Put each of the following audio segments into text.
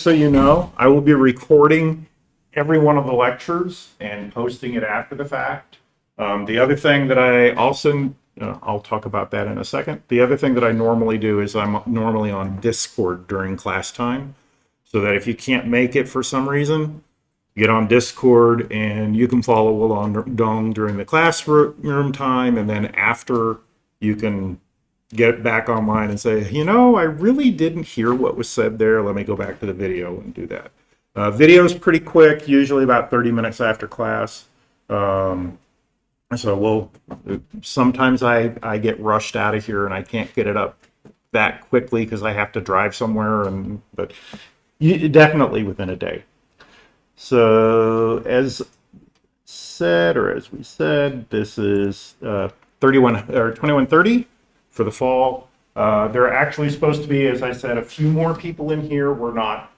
So you know, I will be recording every one of the lectures and posting it after the fact. The other thing that I also, I'll talk about that in a second. The other thing that I normally do is I'm normally on Discord during class time, so that if you can't make it for some reason, get on Discord and you can follow along during the classroom time, and then after you can get back online and say, you know, I really didn't hear what was said there. Let me go back to the video and do that. Video is pretty quick, usually about 30 minutes after class. Sometimes I get rushed out of here and I can't get it up that quickly because I have to drive somewhere, but definitely within a day. So as we said, this is 2130 for the fall. There are actually supposed to be, as I said, a few more people in here. We're a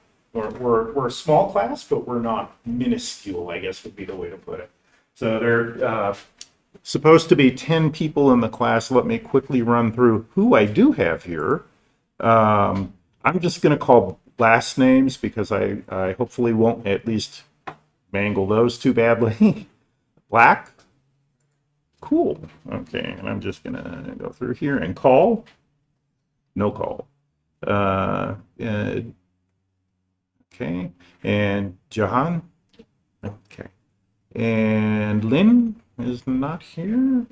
small class, but we're not minuscule, I guess would be the way to put it. So there are supposed to be 10 people in the class. Let me quickly run through who I do have here. I'm just going to call last names because I hopefully won't at least mangle those too badly. Black. Cool. Okay, and I'm just going to go through here and call. No call. Okay, and Jahan. Okay. And Lynn is not here.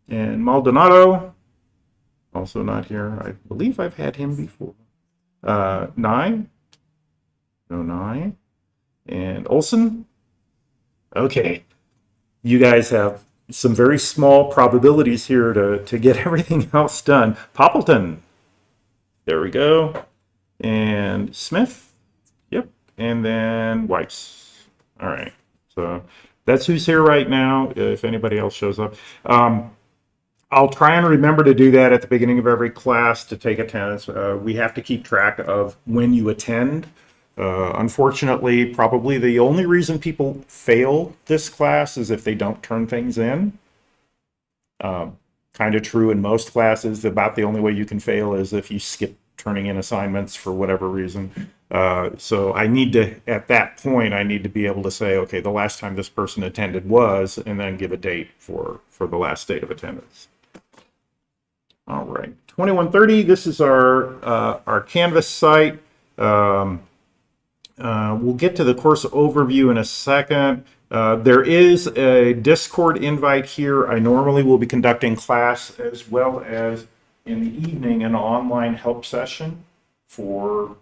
And Maldonado, also not here. I believe I've had him before. Nye. No Nye. And Olson. Okay. You guys have some very small probabilities here to get everything else done. Poppleton. There we go. And Smith. Yep. And then Weiss. All right. So that's who's here right now. If anybody else shows up. I'll try and remember to do that at the beginning of every class to take attendance. We have to keep track of when you attend. Unfortunately, probably the only reason people fail this class is if they don't turn things in. Kind of true in most classes. About the only way you can fail is if you skip turning in assignments for whatever reason. So I need to, at that point, I need to be able to say, okay, the last time this person attended was, and then give a date for the last date of attendance. All right, 2130, this is our Canvas site. We'll get to the course overview in a second. There is a Discord invite here. I normally will be conducting class as well as in the evening an online help session for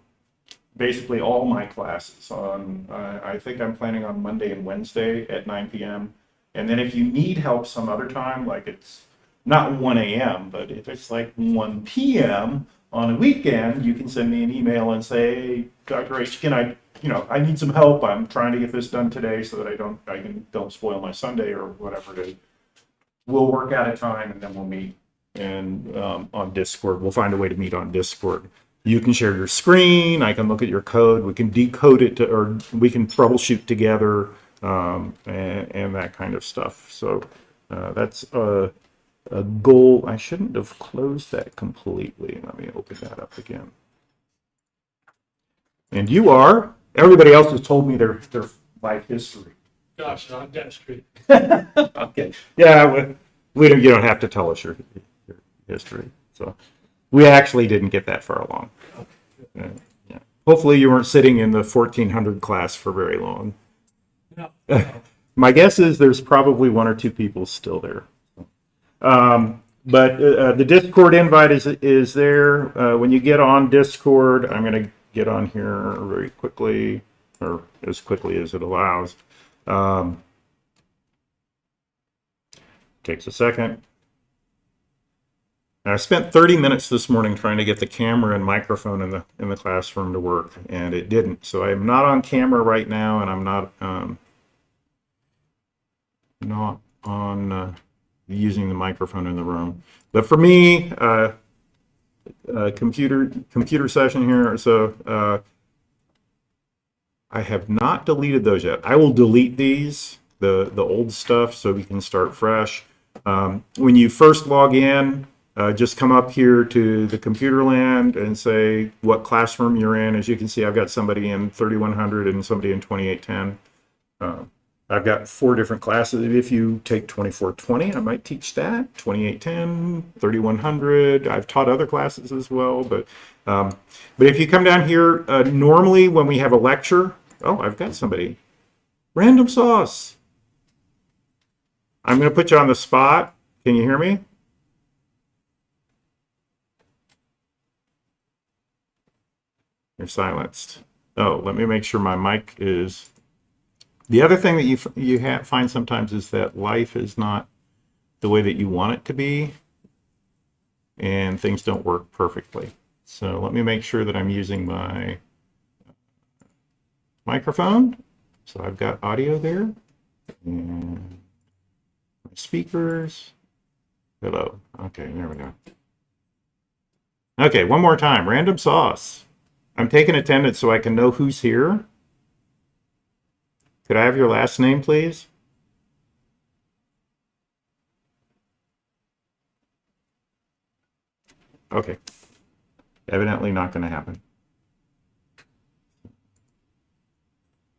basically all my classes. I think I'm planning on Monday and Wednesday at 9 p.m. And then if you need help some other time, like it's not 1 a.m., but if it's like 1 p.m. on a weekend, you can send me an email and say, Dr. H, I need some help. I'm trying to get this done today so that I don't spoil my Sunday or whatever it is. We'll work out a time and then we'll meet and on Discord. We'll find a way to meet on Discord. You can share your screen. I can look at your code. We can decode it or we can troubleshoot together and that kind of stuff. So that's a goal. I shouldn't have closed that completely. Let me open that up again. And you are. Everybody else has told me their life history. Gosh, not dentistry. Okay. Yeah, you don't have to tell us your history. So we actually didn't get that far along. Yeah. Hopefully you weren't sitting in the 1400 class for very long. No. My guess is there's probably 1 or 2 people still there. But the Discord invite is there. When you get on Discord, I'm going to get on here very quickly, or as quickly as it allows. Takes a second. I spent 30 minutes this morning trying to get the camera and microphone in the classroom to work, and it didn't. So I'm not on camera right now, and I'm not on using the microphone in the room. But for me, computer session here. So I have not deleted those yet. I will delete these, the old stuff, so we can start fresh. When you first log in, just come up here to the computer land and say what classroom you're in. As you can see, I've got somebody in 3100 and somebody in 2810. I've got 4 different classes. If you take 2420, I might teach that. 2810, 3100. I've taught other classes as well. But if you come down here, normally when we have a lecture, oh, I've got somebody. Random sauce. I'm going to put you on the spot. Can you hear me? You're silenced. Oh, let me make sure my mic is... The other thing that you find sometimes is that life is not the way that you want it to be, and things don't work perfectly. So let me make sure that I'm using my microphone. So I've got audio there, and my speakers. Hello. Okay, there we go. Okay, one more time. Random sauce. I'm taking attendance so I can know who's here. Could I have your last name, please? Okay. Evidently not going to happen.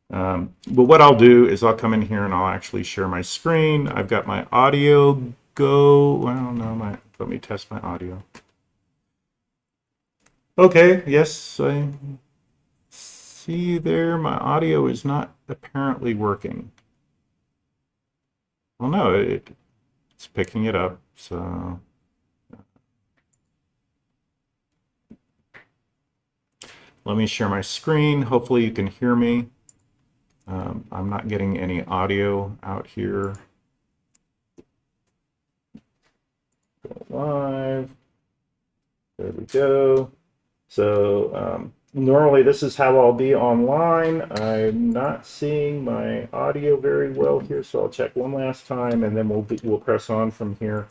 But what I'll do is I'll come in here and I'll actually share my screen. I've got my audio go. Well, no, let me test my audio. Okay, yes, I see there. My audio is not apparently working. Well, no, it's picking it up, so... Let me share my screen. Hopefully you can hear me. I'm not getting any audio out here. Go live. There we go. So normally this is how I'll be online. I'm not seeing my audio very well here, so I'll check one last time, and then we'll press on from here.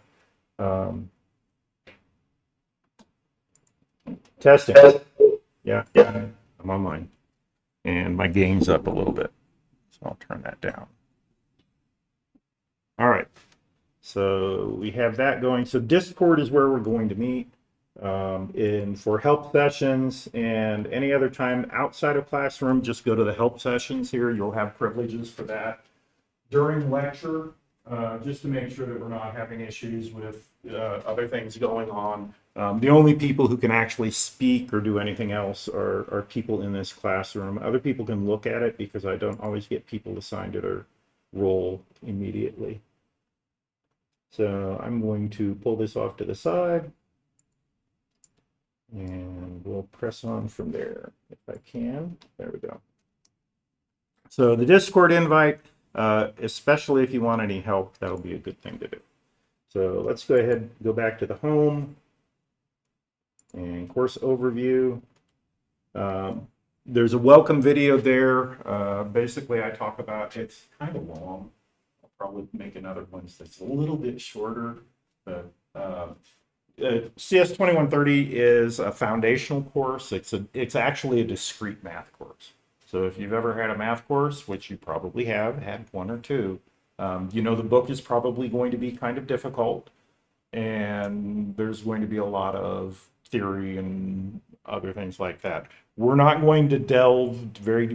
Testing. Yeah, I'm online, and my gain's up a little bit, so I'll turn that down. All right, so we have that going. So Discord is where we're going to meet. For help sessions and any other time outside of classroom, just go to the help sessions here. You'll have privileges for that. During lecture, just to make sure that we're not having issues with other things going on. The only people who can actually speak or do anything else are people in this classroom. Other people can look at it because I don't always get people assigned to their role immediately. So I'm going to pull this off to the side, and we'll press on from there if I can. There we go. So the Discord invite, especially if you want any help, that'll be a good thing to do. So let's go ahead and go back to the home and course overview. There's a welcome video there. Basically, I talk about, it's kind of long. I'll probably make another one that's a little bit shorter. But cs2130 is a foundational course. It's actually a discrete math course. So if you've ever had a math course, which you probably have had one or two, you know the book is probably going to be kind of difficult, and there's going to be a lot of theory and other things like that. We're not going to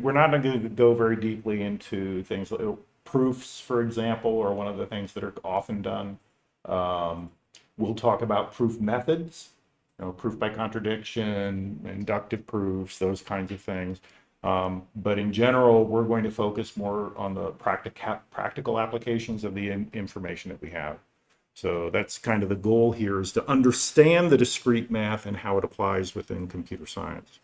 we're not going to go very deeply into things like proofs, for example, are one of the things that are often done. We'll talk about proof methods, proof by contradiction, inductive proofs, those kinds of things. But in general, we're going to focus more on the practical applications of the information that we have. So that's kind of the goal here, is to understand the discrete math and how it applies within computer science.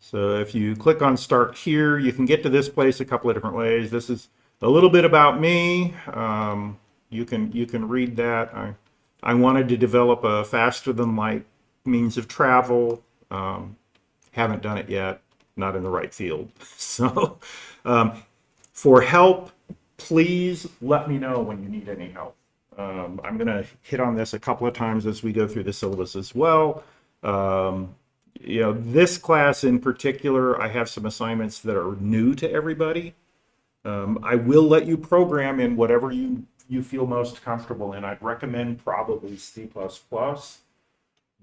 So if you click on Start Here, you can get to this place a couple of different ways. This is a little bit about me. You can read that. I wanted to develop a faster than light means of travel. Haven't done it yet, not in the right field. So for help, please let me know when you need any help. I'm going to hit on this a couple of times as we go through the syllabus as well. This class in particular, I have some assignments that are new to everybody. I will let you program in whatever you you feel most comfortable in. I'd recommend probably C++,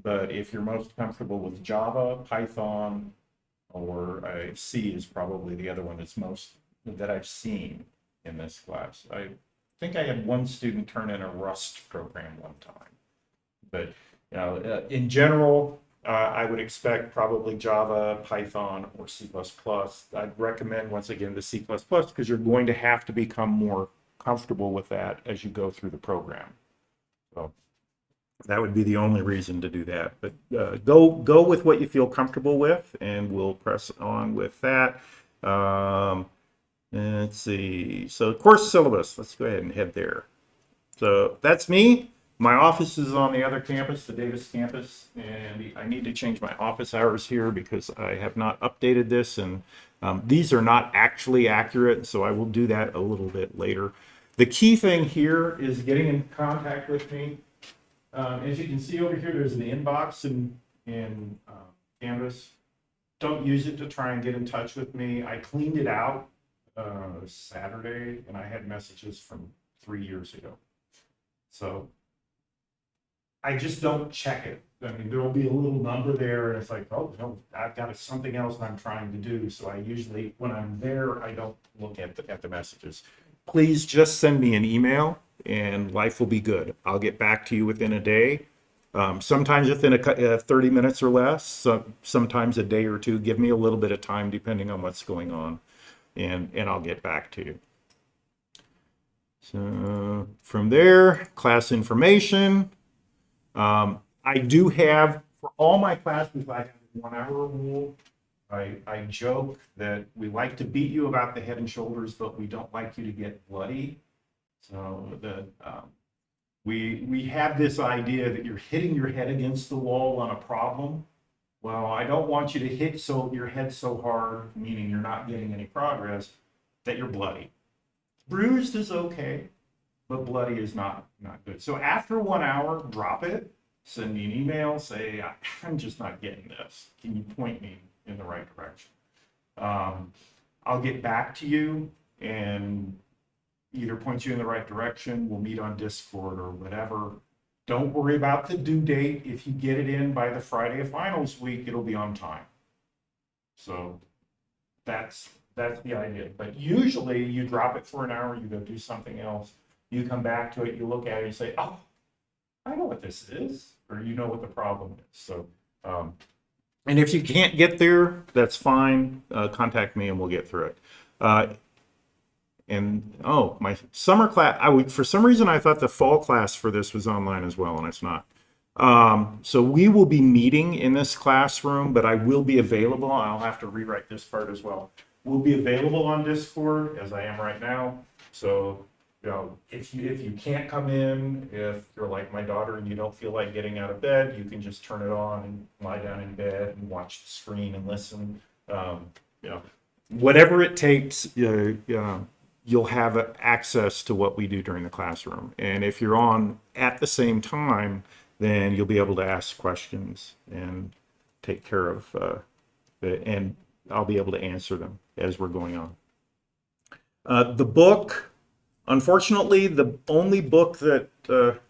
but if you're most comfortable with Java, Python, or C is probably the other one that's most that I've seen in this class. I think I had one student turn in a Rust program one time, but in general, I would expect probably Java, Python, or C++. I'd recommend once again the C++ because you're going to have to become more comfortable with that as you go through the program. So that would be the only reason to do that. But go with what you feel comfortable with, and we'll press on with that. Let's see. So course syllabus. Let's go ahead and head there. So that's me. My office is on the other campus, the Davis campus, and I need to change my office hours here because I have not updated this, and these are not actually accurate, so I will do that a little bit later. The key thing here is getting in contact with me. As you can see over here, there's an inbox in Canvas. Don't use it to try and get in touch with me. I cleaned it out Saturday, and I had messages from 3 years ago. So I just don't check it. I mean, there will be a little number there, and it's like, oh, no, I've got something else I'm trying to do. So I usually, when I'm there, I don't look at the messages. Please just send me an email, and life will be good. I'll get back to you within a day. Sometimes within 30 minutes or less, sometimes a day or two. Give me a little bit of time depending on what's going on, and I'll get back to you. So from there, class information. I do have, for all my classes, I have a 1 hour rule. I joke that we like to beat you about the head and shoulders, but we don't like you to get bloody. So we have this idea that you're hitting your head against the wall on a problem. Well, I don't want you to hit your head so hard, meaning you're not getting any progress, that you're bloody. Bruised is okay, but bloody is not good. So after 1 hour, drop it. Send me an email, say, I'm just not getting this. Can you point me in the right direction? I'll get back to you and either point you in the right direction. We'll meet on Discord or whatever. Don't worry about the due date. If you get it in by the Friday of finals week, it'll be on time. So that's the idea. But usually you drop it for an hour, you go do something else, you come back to it, you look at it, you say, oh, I know what this is, or you know what the problem is. So, and if you can't get there, that's fine. Contact me and we'll get through it. And oh, my summer class, for some reason I thought the fall class for this was online as well, and it's not. So we will be meeting in this classroom, but I will be available. I'll have to rewrite this part as well. We'll be available on Discord as I am right now. So if you can't come in, if you're like my daughter and you don't feel like getting out of bed, you can just turn it on and lie down in bed and watch the screen and listen. Whatever it takes, you'll have access to what we do during the classroom. And if you're on at the same time, then you'll be able to ask questions and take care of and I'll be able to answer them as we're going on. The book. Unfortunately, the only book that the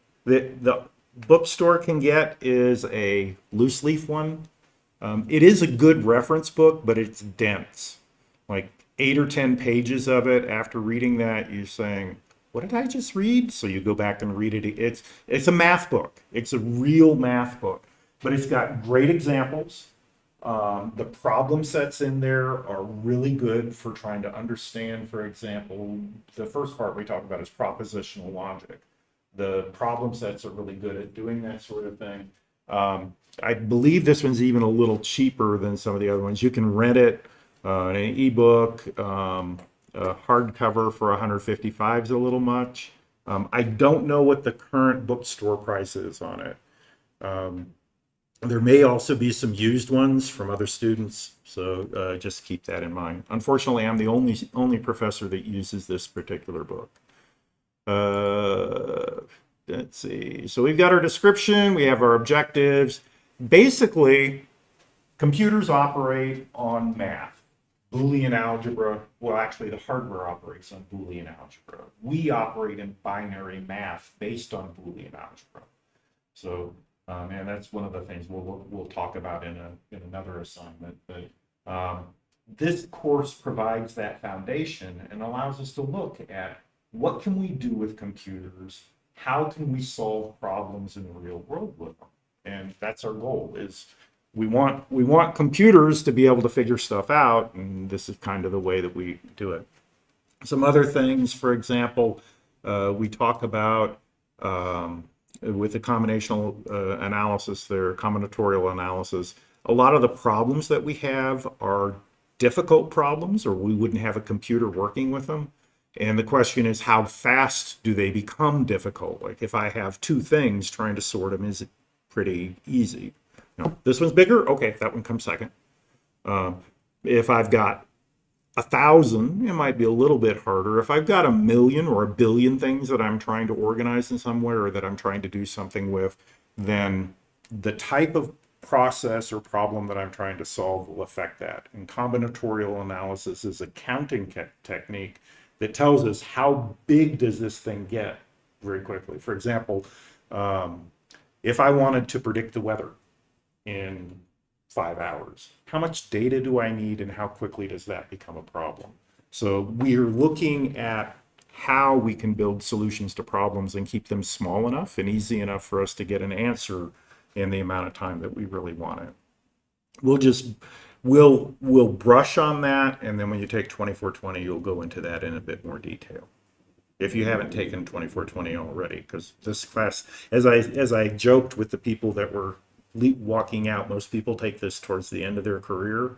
bookstore can get is a loose leaf one. It is a good reference book, but it's dense. Like 8 or 10 pages of it. After reading that, you're saying, what did I just read? So you go back and read it. It's a math book. It's a real math book, but it's got great examples. The problem sets in there are really good for trying to understand, for example, the first part we talk about is propositional logic. The problem sets are really good at doing that sort of thing. I believe this one's even a little cheaper than some of the other ones. You can rent it, an ebook, a hardcover for $155 is a little much. I don't know what the current bookstore price is on it. There may also be some used ones from other students, so just keep that in mind. Unfortunately, I'm the only professor that uses this particular book. Let's see. So we've got our description, we have our objectives. Basically, computers operate on math. Boolean algebra, well, actually, the hardware operates on Boolean algebra. We operate in binary math based on Boolean algebra. So, and that's one of the things we'll talk about in another assignment. But this course provides that foundation and allows us to look at what can we do with computers, how can we solve problems in the real world with them, and that's our goal. Is we want computers to be able to figure stuff out, and this is kind of the way that we do it. Some other things, for example, we talk about with the combinational analysis there, combinatorial analysis, a lot of the problems that we have are difficult problems, or we wouldn't have a computer working with them. And the question is, how fast do they become difficult? Like if I have two things, trying to sort them is pretty easy. You know, this one's bigger, okay, that one comes second. If I've got 1,000, it might be a little bit harder. If I've got 1,000,000 or 1,000,000,000 things that I'm trying to organize in some way, or that I'm trying to do something with, then the type of process or problem that I'm trying to solve will affect that. And combinatorial analysis is a counting technique that tells us how big does this thing get very quickly. For example, if I wanted to predict the weather in 5 hours, how much data do I need and how quickly does that become a problem? So we're looking at how we can build solutions to problems and keep them small enough and easy enough for us to get an answer in the amount of time that we really want it. We'll brush on that, and then when you take 2420, you'll go into that in a bit more detail. If you haven't taken 2420 already, because this class, as I joked with the people that were walking out, most people take this towards the end of their career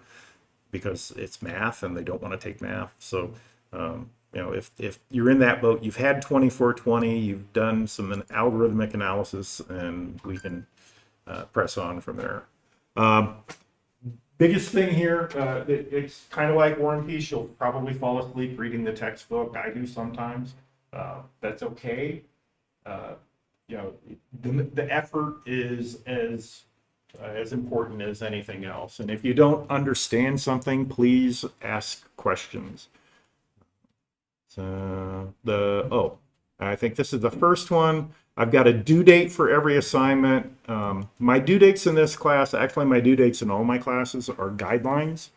because it's math and they don't want to take math. So, you know, if you're in that boat, you've had 2420, you've done some algorithmic analysis, and we can press on from there. Biggest thing here, it's kind of like War and Peace. You'll probably fall asleep reading the textbook. I do sometimes. That's okay. You know, the effort is as important as anything else. And if you don't understand something, please ask questions. So I think this is the first one. I've got a due date for every assignment. My due dates in this class, actually my due dates in all my classes, are guidelines.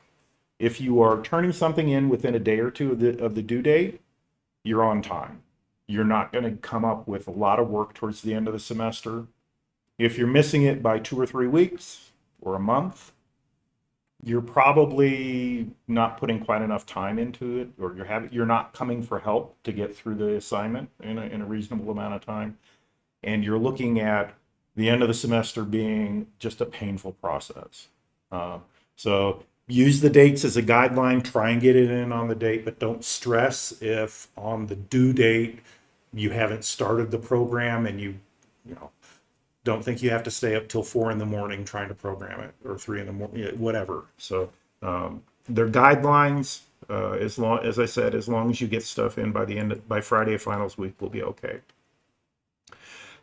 If you are turning something in within a day or two of the due date, you're on time. You're not going to come up with a lot of work towards the end of the semester. If you're missing it by 2 or 3 weeks or a month, you're probably not putting quite enough time into it, or you're not coming for help to get through the assignment in a reasonable amount of time. And you're looking at the end of the semester being just a painful process. So use the dates as a guideline, try and get it in on the date, but don't stress if on the due date you haven't started the program and you know, don't think you have to stay up till 4 in the morning trying to program it, or 3 in the morning, whatever. So they're guidelines. As I said, as long as you get stuff in by Friday of finals week, we'll be okay.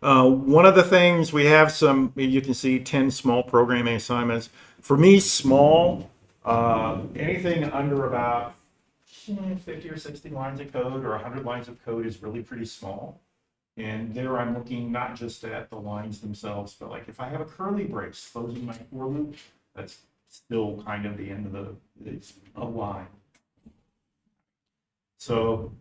One of the things we have you can see 10 small programming assignments. For me, small, anything under about 50 or 60 lines of code or 100 lines of code is really pretty small. And there I'm looking not just at the lines themselves, but like if I have a curly brace closing my for loop, that's still kind of the end of it's a line. So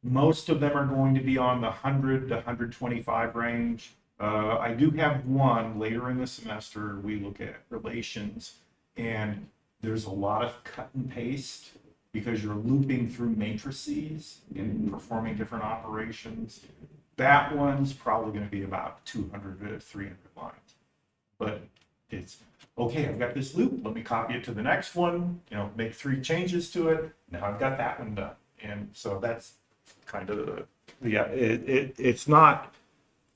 most of them are going to be on the 100 to 125 range. I do have one later in the semester. We look at relations, and there's a lot of cut and paste because you're looping through matrices and performing different operations. That one's probably going to be about 200 to 300 lines. But it's, okay, I've got this loop. Let me copy it to the next one, make 3 changes to it. Now I've got that one done. And so that's kind of it's not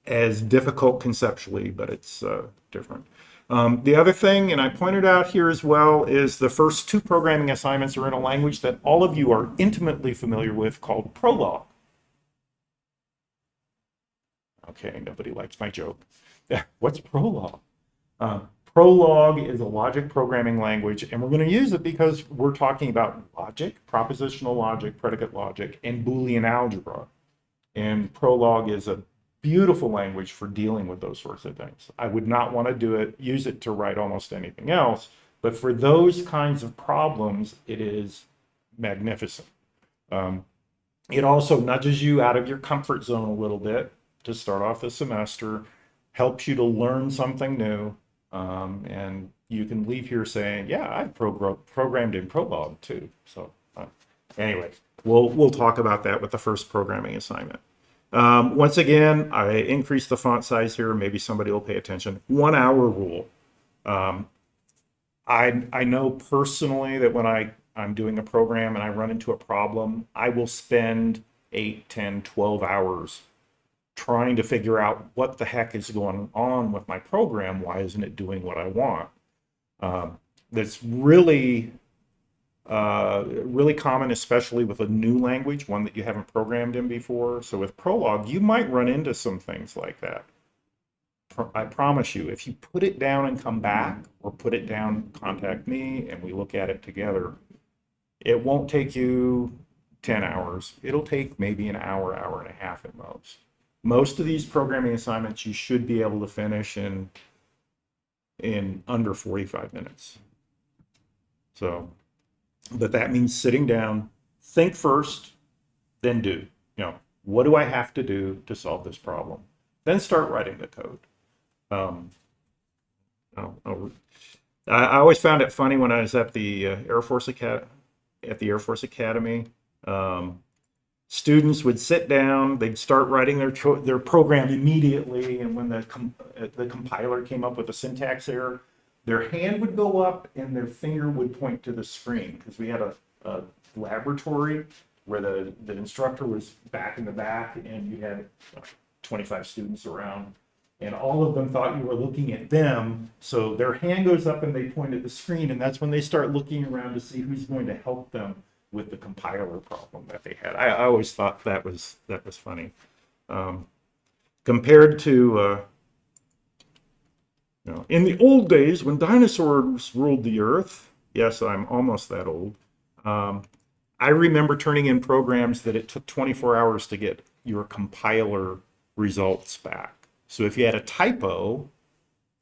as difficult conceptually, but it's different. The other thing, and I pointed out here as well, is the first 2 programming assignments are in a language that all of you are intimately familiar with called Prolog. Okay, nobody likes my joke. What's Prolog? Prolog is a logic programming language, and we're going to use it because we're talking about logic, propositional logic, predicate logic, and Boolean algebra. And Prolog is a beautiful language for dealing with those sorts of things. I would not want to use it to write almost anything else, but for those kinds of problems, it is magnificent. It also nudges you out of your comfort zone a little bit to start off the semester, helps you to learn something new, and you can leave here saying, "Yeah, I programmed in Prolog too." So, anyway, we'll talk about that with the first programming assignment. Once again, I increased the font size here. Maybe somebody will pay attention. 1 hour rule. I know personally that when I'm doing a program and I run into a problem, I will spend 8, 10, 12 hours trying to figure out what the heck is going on with my program. Why isn't it doing what I want? That's really common, especially with a new language, one that you haven't programmed in before. So with Prolog, you might run into some things like that. I promise you, if you put it down and come back, or put it down, contact me, and we look at it together, it won't take you 10 hours. It'll take maybe an hour, hour and a half at most. Most of these programming assignments you should be able to finish in under 45 minutes. So, but that means sitting down, think first, then do. What do I have to do to solve this problem? Then start writing the code. I always found it funny when I was at the Air Force Academy. Students would sit down, they'd start writing their program immediately, and when the compiler came up with a syntax error, their hand would go up and their finger would point to the screen, because we had a laboratory where the instructor was back in the back, and you had 25 students around, and all of them thought you were looking at them. So their hand goes up and they point at the screen, and that's when they start looking around to see who's going to help them with the compiler problem that they had. I always thought that was funny. Compared to in the old days when dinosaurs ruled the earth, yes, I'm almost that old. I remember turning in programs that it took 24 hours to get your compiler results back. So if you had a typo,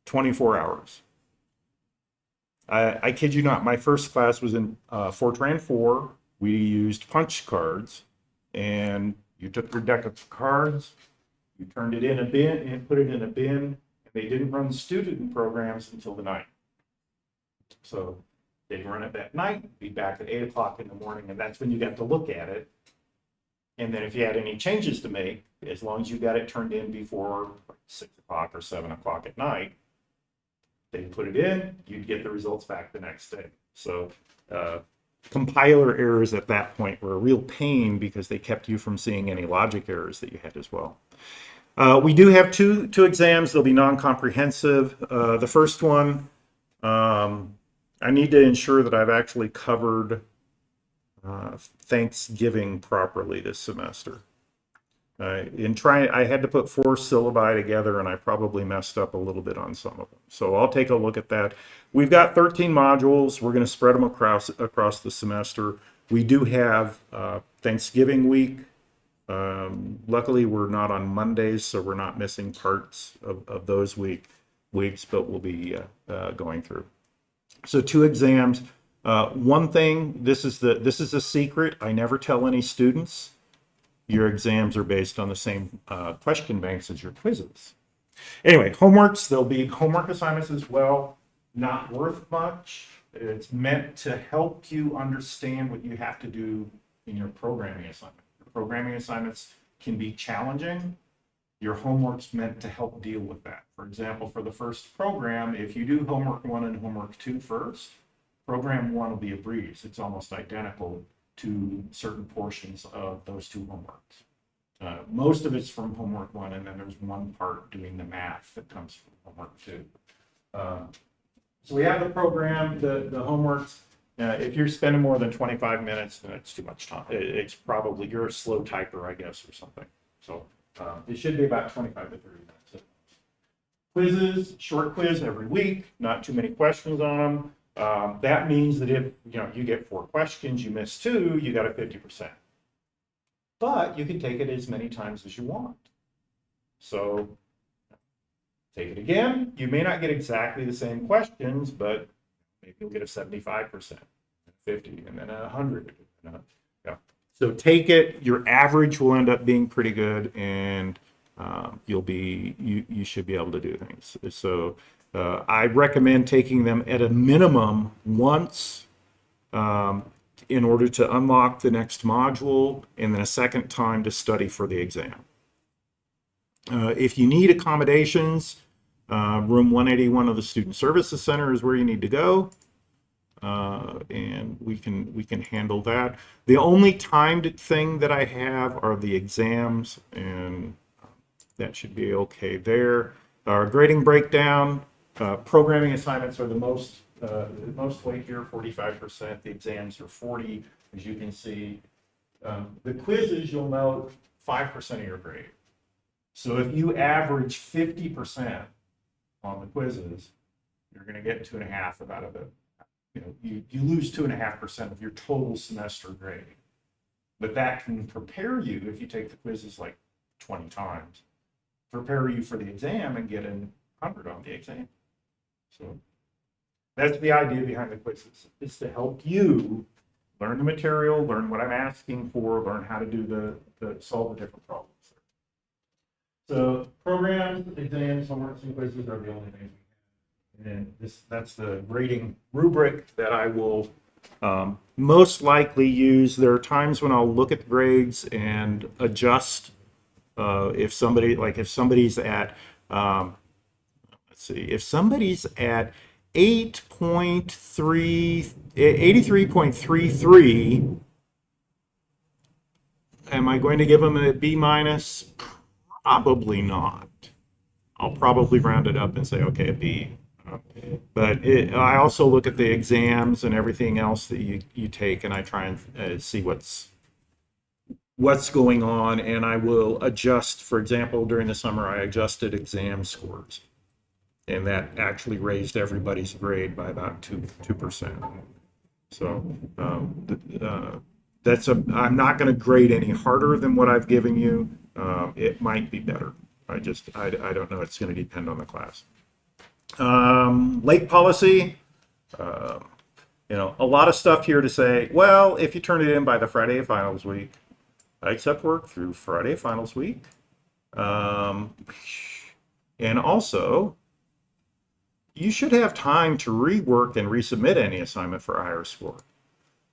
24 hours. I kid you not, my first class was in Fortran 4. We used punch cards, and you took your deck of cards, you turned it in a bin and put it in a bin, and they didn't run student programs until the night. So they'd run it that night, be back at 8 o'clock in the morning, and that's when you got to look at it. And then if you had any changes to make, as long as you got it turned in before 6 o'clock or 7 o'clock at night, they'd put it in, you'd get the results back the next day. So compiler errors at that point were a real pain because they kept you from seeing any logic errors that you had as well. We do have two exams. They'll be non-comprehensive. The first one, I need to ensure that I've actually covered Thanksgiving properly this semester. I had to put 4 syllabi together, and I probably messed up a little bit on some of them. So I'll take a look at that. We've got 13 modules. We're going to spread them across the semester. We do have Thanksgiving week. Luckily, we're not on Mondays, so we're not missing parts of those weeks, but we'll be going through. So 2 exams. One thing, this is a secret. I never tell any students. Your exams are based on the same question banks as your quizzes. Anyway, homeworks, there'll be homework assignments as well. Not worth much. It's meant to help you understand what you have to do in your programming assignment. Your programming assignments can be challenging. Your homework's meant to help deal with that. For example, for the first program, if you do homework 1 and homework 2 first, program 1 will be a breeze. It's almost identical to certain portions of those 2 homeworks. Most of it's from homework 1, and then there's one part doing the math that comes from homework 2. So we have the program, the homeworks. If you're spending more than 25 minutes, then it's too much time. It's probably, you're a slow typer, I guess, or something. So it should be about 25 to 30 minutes. Quizzes, short quiz every week, not too many questions on them. That means that if you get 4 questions, you miss 2, you got a 50%. But you can take it as many times as you want. So take it again. You may not get exactly the same questions, but maybe you'll get a 75%, 50, and then 100. Yeah. So take it. Your average will end up being pretty good, and you should be able to do things. So I recommend taking them at a minimum once in order to unlock the next module, and then a second time to study for the exam. If you need accommodations, room 181 of the Student Services Center is where you need to go, and we can handle that. The only timed thing that I have are the exams, and that should be okay there. Our grading breakdown, programming assignments are the most weight here, 45%. The exams are 40, as you can see. The quizzes, you'll note 5% of your grade. So if you average 50% on the quizzes, you're going to get 2.5 out of it. You lose 2.5% of your total semester grade. But that can prepare you, if you take the quizzes like 20 times, prepare you for the exam and get a 100 on the exam. So that's the idea behind the quizzes, is to help you learn the material, learn what I'm asking for, learn how to do solve the different problems. So programs, exams, homeworks, and quizzes are the only things we have. And that's the grading rubric that I will most likely use. There are times when I'll look at grades and adjust if somebody's at if somebody's at 83.33, am I going to give them a B minus? Probably not. I'll probably round it up and say, okay, a B. But I also look at the exams and everything else that you take, and I try and see what's going on, and I will adjust. For example, during the summer, I adjusted exam scores, and that actually raised everybody's grade by about 2%. So I'm not going to grade any harder than what I've given you. It might be better. I don't know. It's going to depend on the class. Late policy. A lot of stuff here to say, well, if you turn it in by the Friday of finals week, I accept work through Friday of finals week. And also, you should have time to rework and resubmit any assignment for a higher score.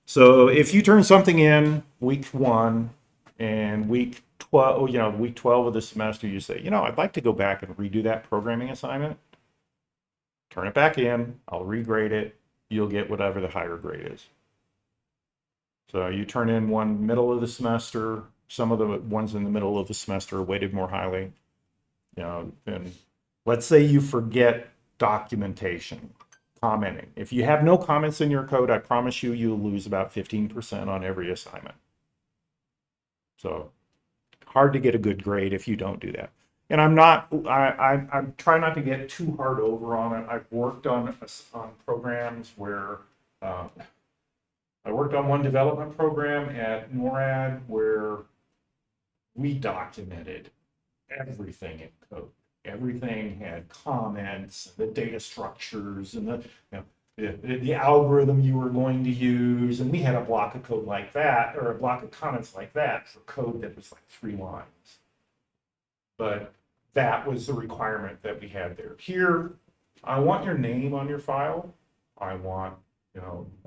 So if you turn something in week 1 and week 12 of the semester, you say, I'd like to go back and redo that programming assignment. Turn it back in, I'll regrade it, you'll get whatever the higher grade is. So you turn in one middle of the semester, some of the ones in the middle of the semester are weighted more highly. And let's say you forget documentation, commenting. If you have no comments in your code, I promise you'll lose about 15% on every assignment. So hard to get a good grade if you don't do that. And I'm trying not to get too hard over on it. I've worked on programs where I worked on one development program at NORAD where we documented everything in code. Everything had comments, the data structures, and the algorithm you were going to use. And we had a block of code like that, or a block of comments like that for code that was like 3 lines. But that was the requirement that we had there. Here, I want your name on your file. I want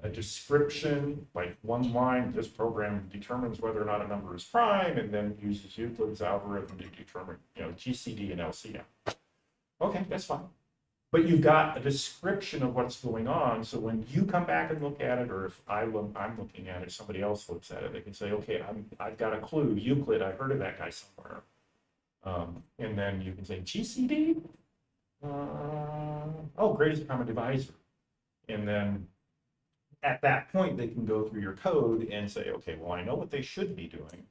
a description, like 1 line. This program determines whether or not a number is prime, and then uses Euclid's algorithm to determine, GCD and LCM. Okay, that's fine. But you've got a description of what's going on, so when you come back and look at it, or if I'm looking at it, somebody else looks at it, they can say, okay, I've got a clue. Euclid, I heard of that guy somewhere. And then you can say GCD. Greatest common divisor. And then at that point, they can go through your code and say, okay, well, I know what they should be doing.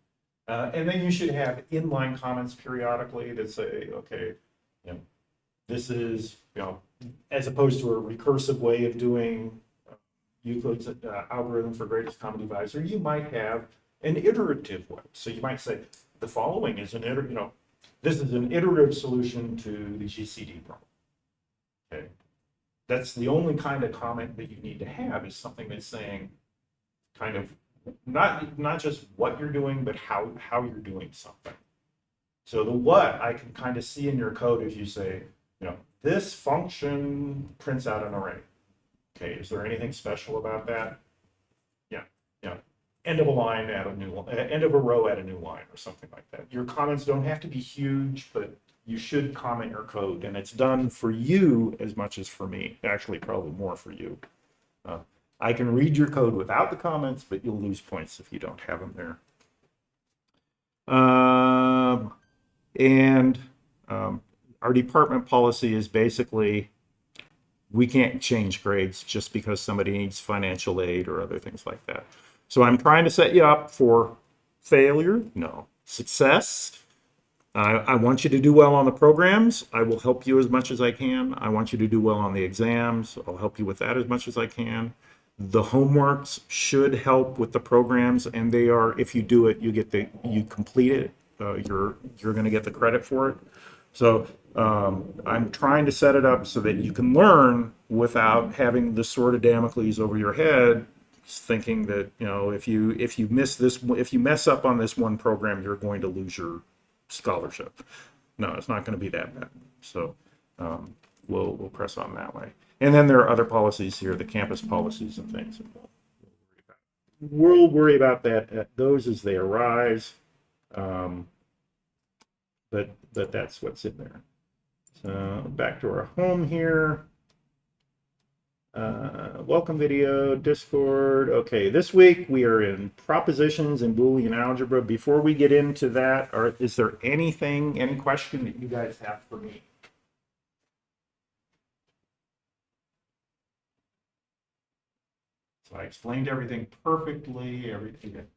And then you should have inline comments periodically that say, okay, this is, as opposed to a recursive way of doing Euclid's algorithm for greatest common divisor, you might have an iterative way. So you might say, the following is this is an iterative solution to the GCD problem. Okay. That's the only kind of comment that you need to have, is something that's saying kind of not just what you're doing, but how you're doing something. So the what I can kind of see in your code if you say, this function prints out an array. Okay, is there anything special about that? Yeah, end of a line, add a new end of a row, add a new line, or something like that. Your comments don't have to be huge, but you should comment your code, and it's done for you as much as for me. Actually, probably more for you. I can read your code without the comments, but you'll lose points if you don't have them there. Our department policy is basically, we can't change grades just because somebody needs financial aid or other things like that. So I'm trying to set you up for failure, no, success. I want you to do well on the programs. I will help you as much as I can. I want you to do well on the exams. I'll help you with that as much as I can. The homeworks should help with the programs, and they are, if you do it, you complete it. You're going to get the credit for it. So I'm trying to set it up so that you can learn without having the sword of Damocles over your head, thinking that if you mess up on this one program, you're going to lose your scholarship. No, it's not going to be that bad. So we'll press on that way. And then there are other policies here, the campus policies and things. And we'll worry about those as they arise. But that's what's in there. So back to our home here. Welcome video, Discord. Okay, this week we are in propositions and Boolean algebra. Before we get into that, is there any question that you guys have for me? So I explained everything perfectly, everything.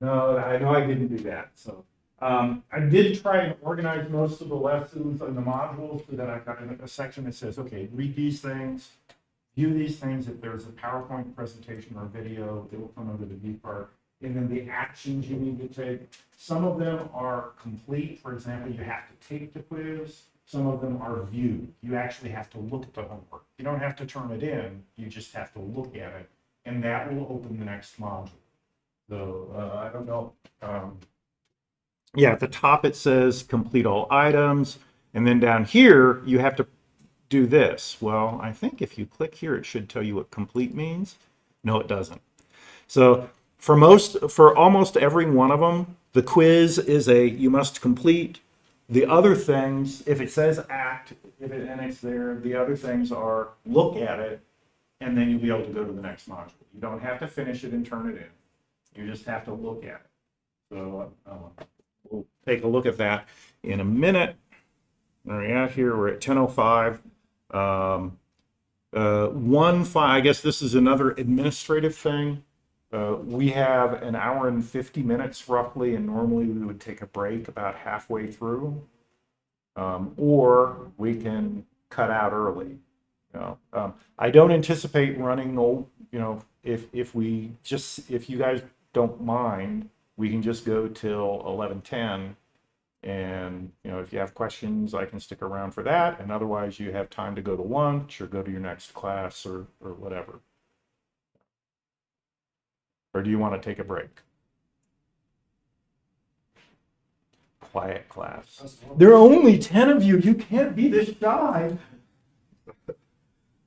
No, I know I didn't do that. So I did try and organize most of the lessons and the modules so that I've got a section that says, okay, read these things, view these things. If there's a PowerPoint presentation or video, they will come under the view part. And then the actions you need to take. Some of them are complete. For example, you have to take the quiz. Some of them are viewed. You actually have to look at the homework. You don't have to turn it in. You just have to look at it. And that will open the next module. So I don't know. Yeah, at the top it says complete all items. And then down here, you have to do this. Well, I think if you click here, it should tell you what complete means. No, it doesn't. So for almost every one of them, the quiz is you must complete. The other things, if it says act, and it's there, the other things are look at it, and then you'll be able to go to the next module. You don't have to finish it and turn it in. You just have to look at it. So we'll take a look at that in a minute. Where are we at here? We're at 10:05. I guess this is another administrative thing. We have an hour and 50 minutes roughly, and normally we would take a break about halfway through, or we can cut out early. I don't anticipate running if you guys don't mind, we can just go till 11:10. And if you have questions, I can stick around for that. And otherwise, you have time to go to lunch or go to your next class or whatever. Or do you want to take a break? Quiet class. There are only 10 of you. You can't be this shy.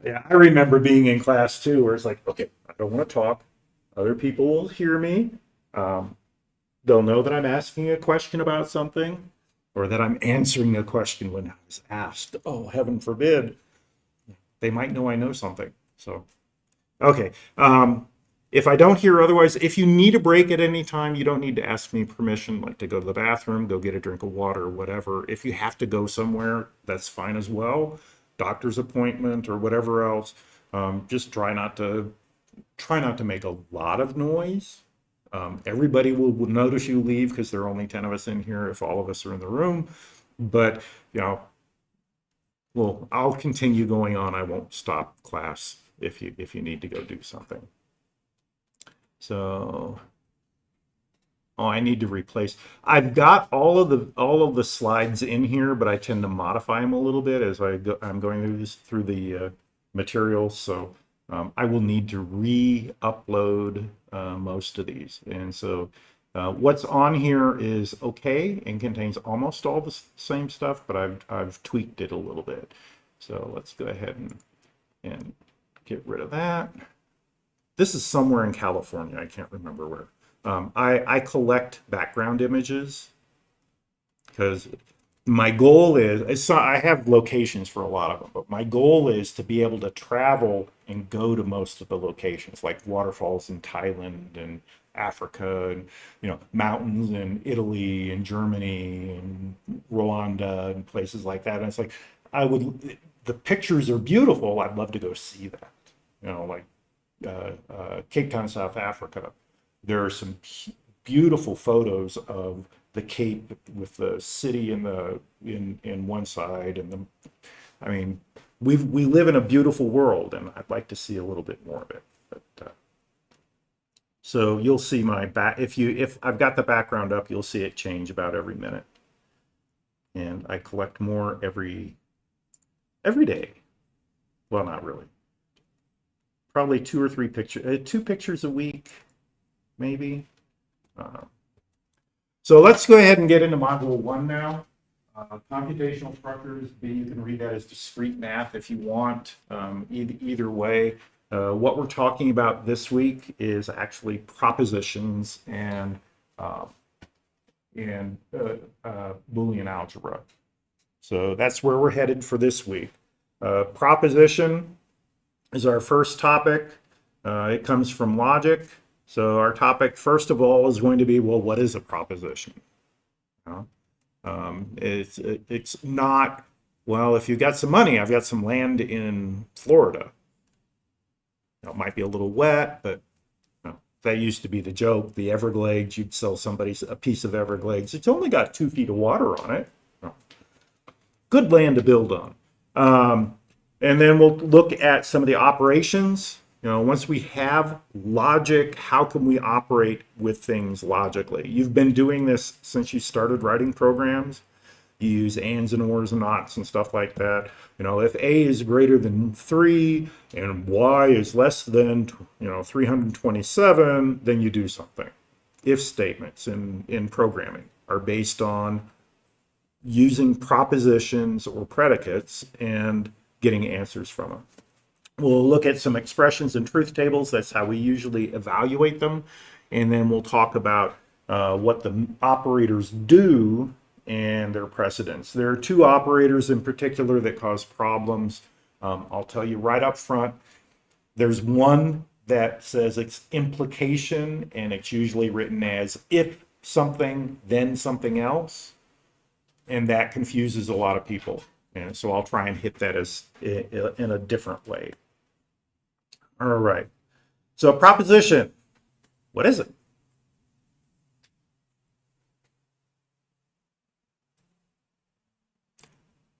Yeah, I remember being in class too, where it's like, okay, I don't want to talk. Other people will hear me. They'll know that I'm asking a question about something, or that I'm answering a question when I was asked. Oh, heaven forbid. They might know I know something. So, okay. If I don't hear otherwise, if you need a break at any time, you don't need to ask me permission, like to go to the bathroom, go get a drink of water, or whatever. If you have to go somewhere, that's fine as well. Doctor's appointment or whatever else. Just try not to make a lot of noise. Everybody will notice you leave because there are only 10 of us in here if all of us are in the room. But, Well, I'll continue going on. I won't stop class if you need to go do something. So, oh, I need to replace. I've got all of the slides in here, but I tend to modify them a little bit as I'm going through the materials. So I will need to re-upload most of these. And so what's on here is okay and contains almost all the same stuff, but I've tweaked it a little bit. So let's go ahead and get rid of that. This is somewhere in California. I can't remember where. I collect background images because my goal is, so I have locations for a lot of them, but my goal is to be able to travel and go to most of the locations, like waterfalls in Thailand and Africa, and mountains in Italy and Germany and Rwanda and places like that. And it's like the pictures are beautiful. I'd love to go see that. Like Cape Town, South Africa. There are some beautiful photos of the Cape with the city in one side, and I mean, we live in a beautiful world, and I'd like to see a little bit more of it. But so you'll see my back if I've got the background up, you'll see it change about every minute, and I collect more every day. Well, not really. Probably 2 or 3 pictures, 2 pictures a week, maybe. So let's go ahead and get into module 1 now. Computational structures, you can read that as discrete math if you want. Either way, what we're talking about this week is actually propositions and Boolean algebra. So that's where we're headed for this week. Proposition is our first topic. It comes from logic. So our topic, first of all, is going to be, well, what is a proposition? It's not, well, if you've got some money, I've got some land in Florida. It might be a little wet, but that used to be the joke. The Everglades, you'd sell somebody a piece of Everglades. It's only got 2 feet of water on it. Good land to build on. And then we'll look at some of the operations. Once we have logic, how can we operate with things logically? You've been doing this since you started writing programs. You use ands and ors and nots and stuff like that. If A is greater than 3 and Y is less than 327, then you do something. If statements in programming are based on using propositions or predicates and getting answers from them. We'll look at some expressions and truth tables. That's how we usually evaluate them. And then we'll talk about what the operators do and their precedence. There are 2 operators in particular that cause problems. I'll tell you right up front. There's one that says it's implication, and it's usually written as if something, then something else. And that confuses a lot of people. And so I'll try and hit that as in a different way. All right. So a proposition, what is it?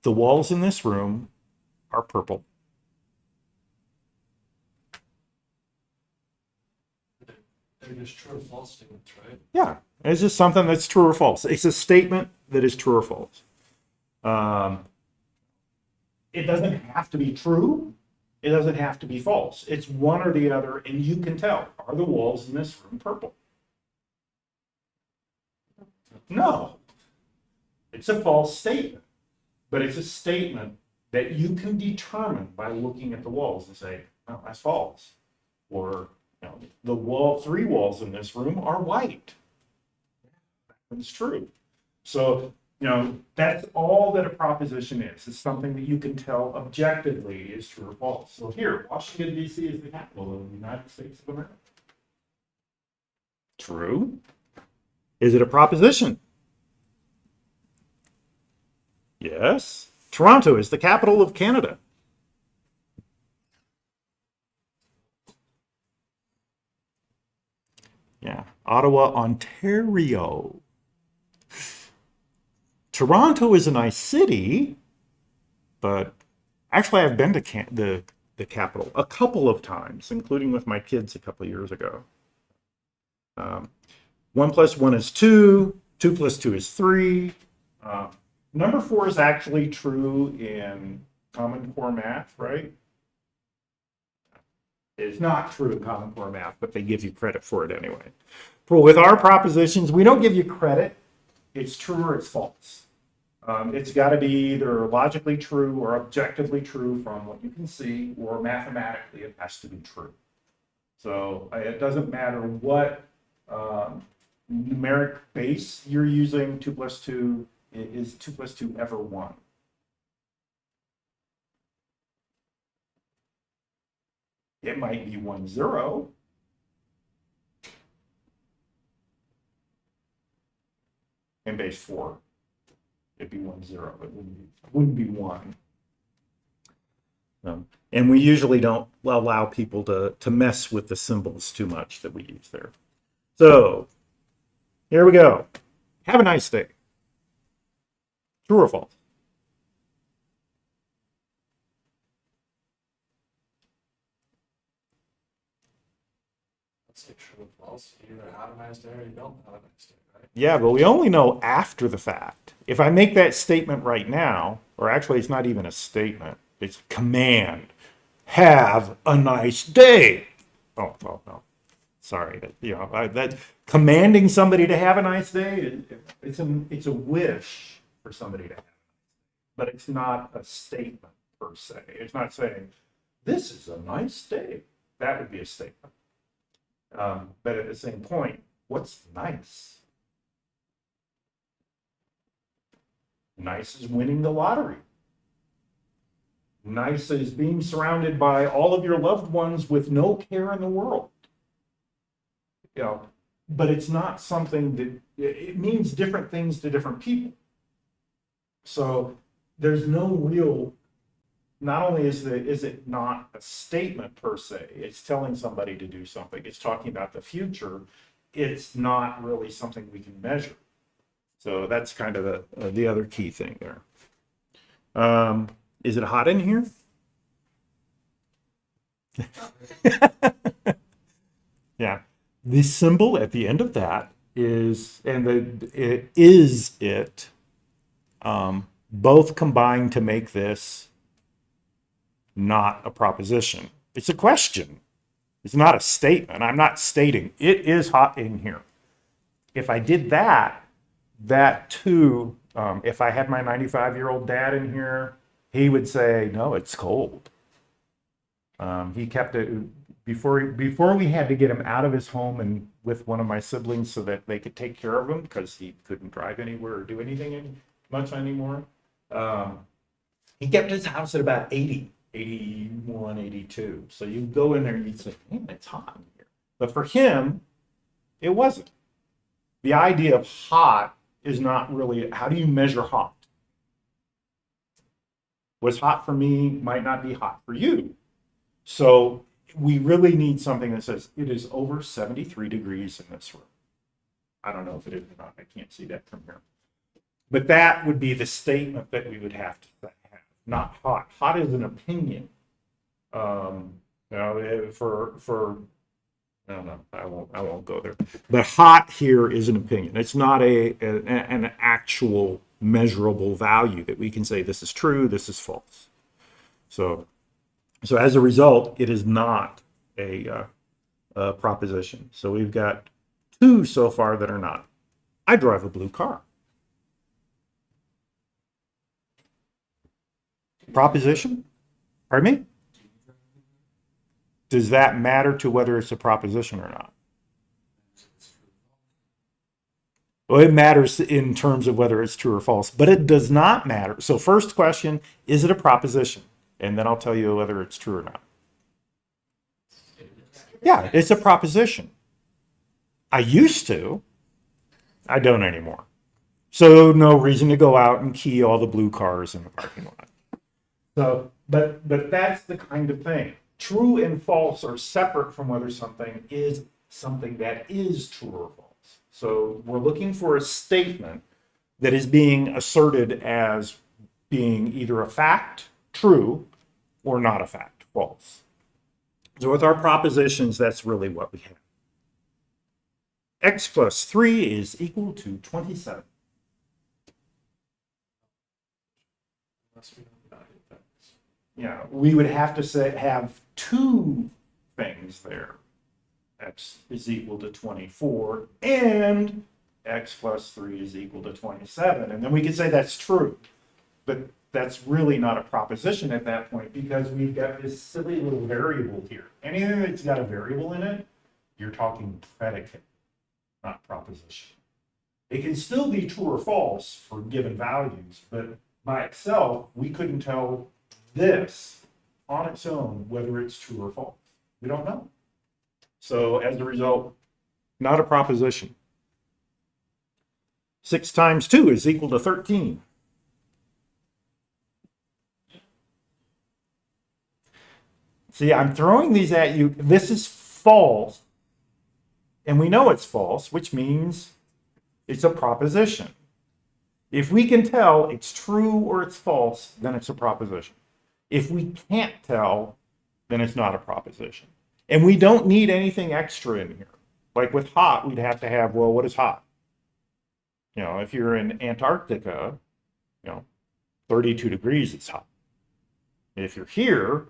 The walls in this room are purple. They're just true or false statements, right? Yeah, it's just something that's true or false. It's a statement that is true or false. It doesn't have to be true. It doesn't have to be false. It's one or the other, and you can tell. Are the walls in this room purple? No. It's a false statement, but it's a statement that you can determine by looking at the walls and say, oh, that's false. Or the 3 walls in this room are white. That's true. So that's all that a proposition is. It's something that you can tell objectively is true or false. So here, Washington, D.C. is the capital of the United States of America. True. Is it a proposition? Yes. Toronto is the capital of Canada. Yeah. Ottawa, Ontario. Toronto is a nice city, but Actually, I've been to the Capitol a couple of times, including with my kids a couple of years ago. 1 plus 1 is 2. 2 plus 2 is 3. Number 4 is actually true in Common Core math, right? It's not true in Common Core math, but they give you credit for it anyway. With our propositions, we don't give you credit. It's true or it's false. It's got to be either logically true or objectively true from what you can see, or mathematically it has to be true. So it doesn't matter what numeric base you're using. 2 plus 2 is 2 plus 2 ever 1? It might be 1, 0. In base 4, it'd be 1, 0. It wouldn't be 1. And we usually don't allow people to mess with the symbols too much that we use there. So here we go. Have a nice day. True or false? Let's say true or false. You either have a nice day or you don't have a nice day, right? Yeah, but we only know after the fact. If I make that statement right now, or actually it's not even a statement, it's a command. Have a nice day. Oh, no. Sorry, that commanding somebody to have a nice day, it's a wish for somebody to have, but it's not a statement per se. It's not saying this is a nice day. That would be a statement. But at the same point, what's nice? Nice is winning the lottery. Nice is being surrounded by all of your loved ones with no care in the world. But it's not something that it means different things to different people. So there's no real, not only is it not a statement per se, it's telling somebody to do something, it's talking about the future, it's not really something we can measure. So that's kind of the other key thing there. Is it hot in here? Yeah. The symbol at the end of that is, and it is it, both combine to make this not a proposition. It's a question. It's not a statement. I'm not stating it is hot in here. If I did that too, if I had my 95-year-old dad in here, he would say, no, it's cold. He kept it before we had to get him out of his home and with one of my siblings so that they could take care of him because he couldn't drive anywhere or do anything much anymore. He kept his house at about 80, 81, 82. So you go in there and you'd say, man, it's hot in here. But for him, it wasn't. The idea of hot is not really, how do you measure hot? What's hot for me might not be hot for you. So we really need something that says it is over 73 degrees in this room. I don't know if it is or not. I can't see that from here. But that would be the statement that we would have to have. Not hot. Hot is an opinion. For I don't know. I won't go there. But hot here is an opinion. It's not an actual measurable value that we can say this is true, this is false. So as a result, it is not a proposition. So we've got 2 so far that are not. I drive a blue car. Proposition? Pardon me? Does that matter to whether it's a proposition or not? Well, it matters in terms of whether it's true or false, but it does not matter. So first question, is it a proposition? And then I'll tell you whether it's true or not. Yeah, it's a proposition. I used to. I don't anymore. So no reason to go out and key all the blue cars in the parking lot. So, but that's the kind of thing. True and false are separate from whether something is something that is true or false. So we're looking for a statement that is being asserted as being either a fact, true, or not a fact, false. So with our propositions, that's really what we have. X plus 3 is equal to 27. Unless we don't value things. Yeah, we would have to say have two things there. X is equal to 24 and X plus 3 is equal to 27. And then we could say that's true. But that's really not a proposition at that point because we've got this silly little variable here. Anything that's got a variable in it, you're talking predicate, not proposition. It can still be true or false for given values, but by itself, we couldn't tell this on its own whether it's true or false. We don't know. So as a result, not a proposition. 6 times 2 is equal to 13. See, I'm throwing these at you. This is false, and we know it's false, which means it's a proposition. If we can tell it's true or it's false, then it's a proposition. If we can't tell, then it's not a proposition. And we don't need anything extra in here. Like with hot, we'd have to have, well, what is hot? You know, if you're in Antarctica, 32 degrees is hot. If you're here,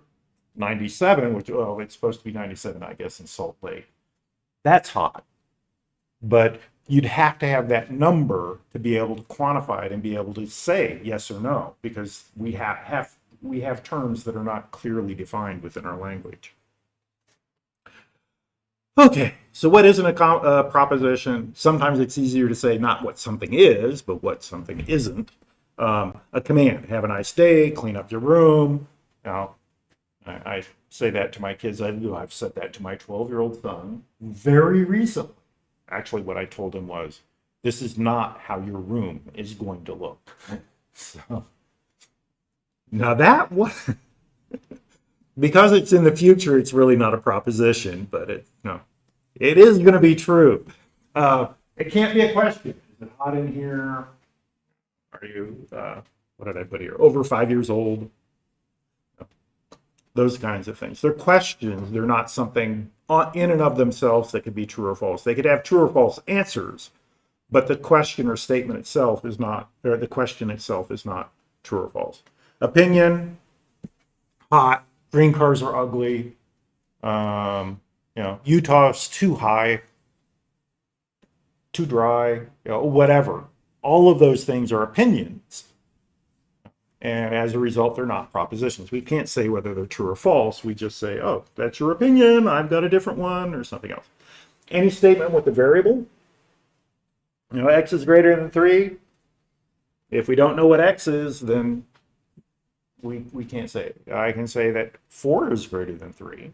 97, which, well, it's supposed to be 97, I guess, in Salt Lake. That's hot. But you'd have to have that number to be able to quantify it and be able to say yes or no, because we have terms that are not clearly defined within our language. Okay, so what isn't a proposition? Sometimes it's easier to say not what something is, but what something isn't. A command, have a nice day, clean up your room. Now, I say that to my kids. I've said that to my 12-year-old son very recently. Actually, what I told him was, this is not how your room is going to look. So, now that one, because it's in the future, it's really not a proposition, but it is going to be true. It can't be a question. Is it hot in here? Are you, what did I put here? Over 5 years old? Those kinds of things. They're questions. They're not something in and of themselves that could be true or false. They could have true or false answers, but the question or statement itself is not, or the question itself is not true or false. Opinion, hot, green cars are ugly, Utah's too high, too dry, whatever. All of those things are opinions. And as a result, they're not propositions. We can't say whether they're true or false. We just say, oh, that's your opinion. I've got a different one or something else. Any statement with a variable, x is greater than 3. If we don't know what x is, then we can't say it. I can say that 4 is greater than 3.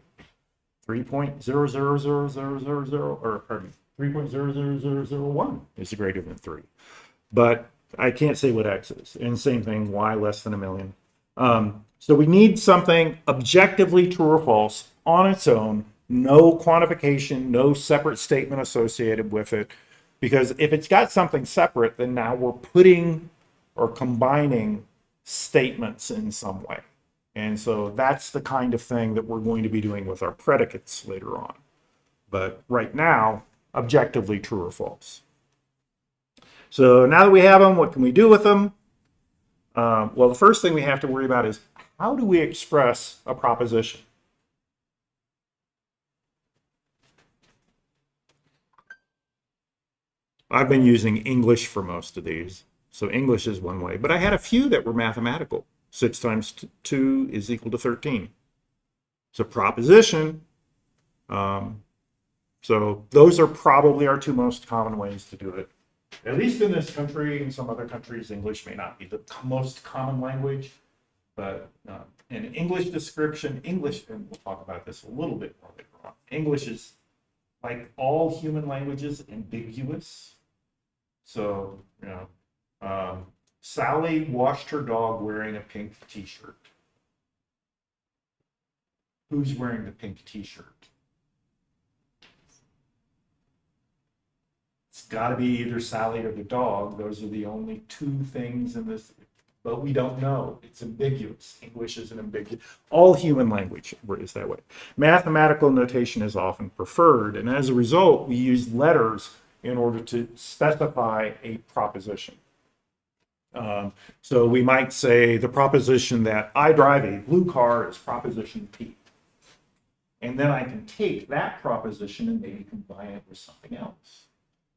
3.000000, or pardon me, 3.00001 is greater than 3. But I can't say what x is. And same thing, y less than a million. So we need something objectively true or false on its own, no quantification, no separate statement associated with it. Because if it's got something separate, then now we're putting or combining statements in some way. And so that's the kind of thing that we're going to be doing with our predicates later on. But right now, objectively true or false. So now that we have them, what can we do with them? Well, the first thing we have to worry about is how do we express a proposition? I've been using English for most of these. So English is one way, but I had a few that were mathematical. 6 times 2 is equal to 13. It's a proposition. So those are probably our two most common ways to do it. At least in this country. In some other countries, English may not be the most common language, but in English description, and we'll talk about this a little bit more later on, English is, like all human languages, ambiguous. So, Sally washed her dog wearing a pink t-shirt. Who's wearing the pink t-shirt? It's got to be either Sally or the dog. Those are the only two things in this. but we don't know. It's ambiguous. English is an ambiguous. All human language is that way. Mathematical notation is often preferred, and as a result, we use letters in order to specify a proposition. So we might say the proposition that I drive a blue car is proposition P. And then I can take that proposition and maybe combine it with something else,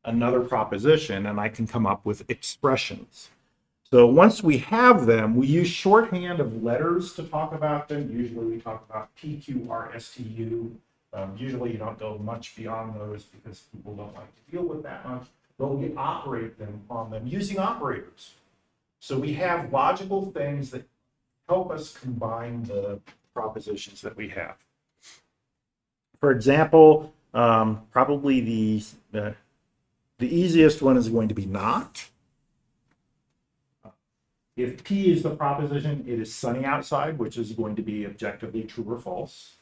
another proposition, and I can come up with expressions. So once we have them, we use shorthand of letters to talk about them. Usually we talk about P, Q, R, S, T, U. Usually you don't go much beyond those because people don't like to deal with that much, but we operate them on them using operators. So we have logical things that help us combine the propositions that we have. For example, probably the easiest one is going to be not. If P is the proposition, it is sunny outside, which is going to be objectively true or false.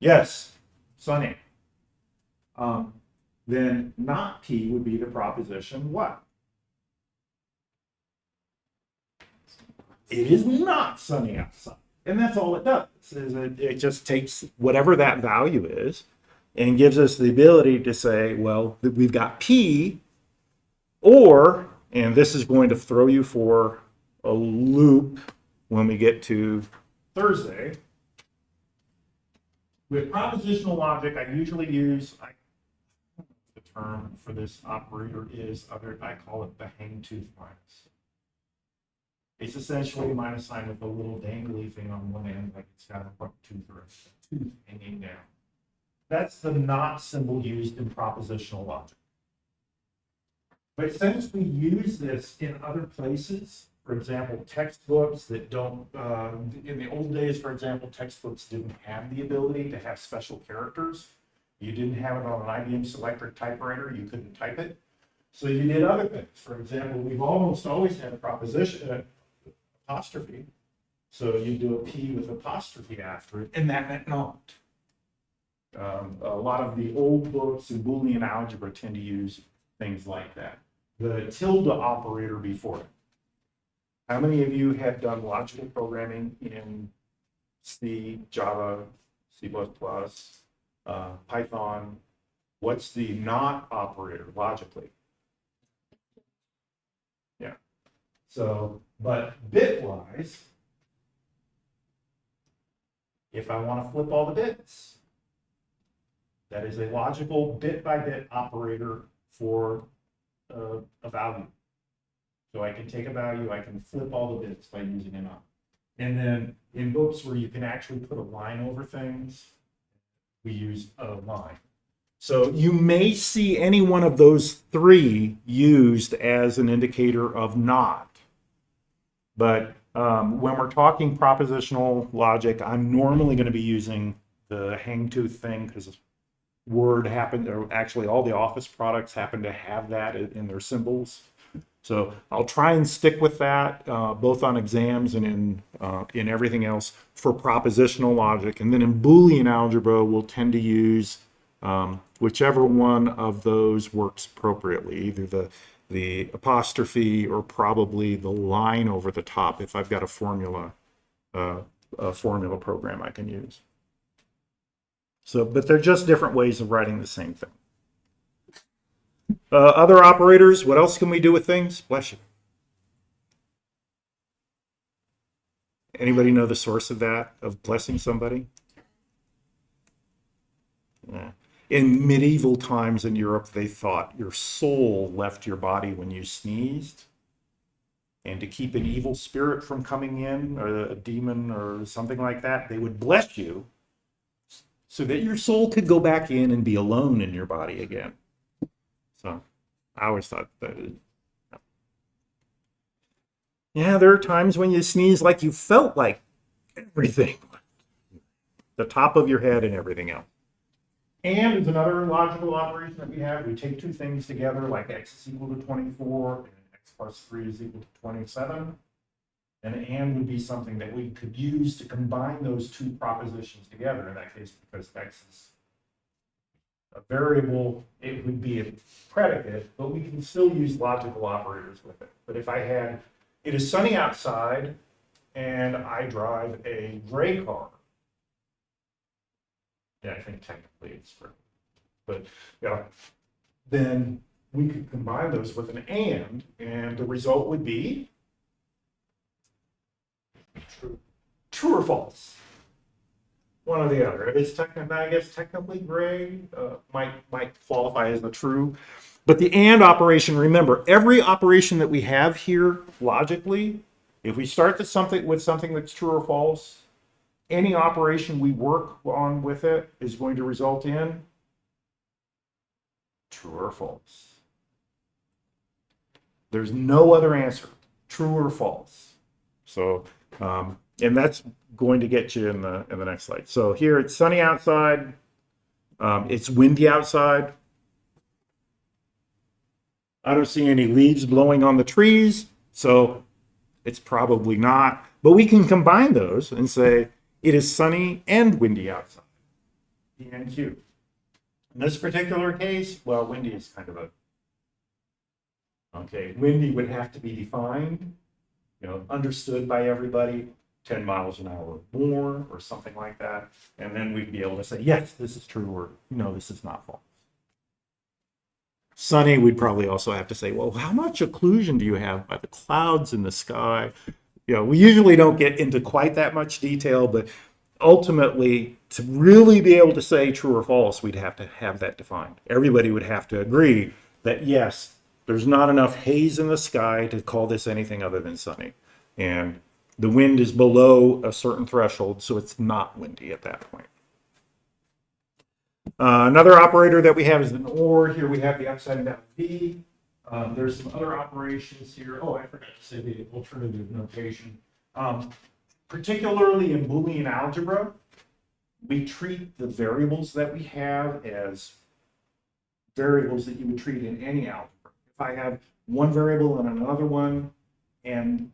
Yes, sunny. Then not P would be the proposition what? It is not sunny outside. And that's all it does, is it just takes whatever that value is and gives us the ability to say, well, we've got P, or, and this is going to throw you for a loop when we get to Thursday. With propositional logic, I usually use, the term for this operator is, I call it the hang-tooth minus. It's essentially a minus sign with a little dangly thing on one end, like it's got a front tooth or a tooth hanging down. That's the not symbol used in propositional logic. But since we use this in other places, for example, textbooks that don't, in the old days, for example, textbooks didn't have the ability to have special characters. You didn't have it on an IBM Selectric typewriter, you couldn't type it. So you did other things. For example, we've almost always had a proposition, apostrophe. So you do a P with apostrophe after it, and that meant not. A lot of the old books in Boolean algebra tend to use things like that. The tilde operator before it. How many of you have done logical programming in C, Java, C++, Python? What's the not operator logically? Yeah. So, but bitwise, if I want to flip all the bits, that is a logical bit-by-bit operator for a value. So I can take a value, I can flip all the bits by using an op. And then in books where you can actually put a line over things, we use a line. So you may see any one of those three used as an indicator of not. But when we're talking propositional logic, I'm normally going to be using the hangtooth thing because Word happened, or actually all the Office products happen to have that in their symbols. So I'll try and stick with that both on exams and in everything else for propositional logic. And then in Boolean algebra, we'll tend to use whichever one of those works appropriately, either the apostrophe or probably the line over the top if I've got a formula program I can use. So, but they're just different ways of writing the same thing. Other operators, what else can we do with things? Bless you. Anybody know the source of that, of blessing somebody? Yeah. In medieval times in Europe, they thought your soul left your body when you sneezed. And to keep an evil spirit from coming in, or a demon or something like that, they would bless you so that your soul could go back in and be alone in your body again. So I always thought that. Yeah, there are times when you sneeze like you felt like everything. The top of your head and everything else. And is another logical operation that we have. We take two things together, like x is equal to 24 and x plus 3 is equal to 27. And would be something that we could use to combine those two propositions together. In that case, because x is a variable, it would be a predicate, but we can still use logical operators with it. But if I had it is sunny outside and I drive a gray car. Yeah, I think technically it's true. But yeah, then we could combine those with an and the result would be true or false. One or the other. It is technically, I guess, technically gray might qualify as a true. But the and operation, remember, every operation that we have here logically, if we start with something that's true or false, any operation we work on with it is going to result in true or false. There's no other answer, true or false. So, and that's going to get you in the next slide. So here it's sunny outside, it's windy outside. I don't see any leaves blowing on the trees, so it's probably not. But we can combine those and say it is sunny and windy outside. P and Q. In this particular case, well, windy is kind of a okay. Windy would have to be defined, understood by everybody. 10 miles an hour or more, or something like that, and then we'd be able to say yes, this is true, or no, this is not false. Sunny, we'd probably also have to say, well, how much occlusion do you have by the clouds in the sky? We usually don't get into quite that much detail, but ultimately, to really be able to say true or false, we'd have to have that defined. Everybody would have to agree that yes, there's not enough haze in the sky to call this anything other than sunny, and the wind is below a certain threshold, so it's not windy at that point. Another operator that we have is an OR. Here we have the upside down V. There's some other operations here. Oh, I forgot to say the alternative notation. Particularly in Boolean algebra, we treat the variables that we have as variables that you would treat in any algebra. If I have one variable and another one, and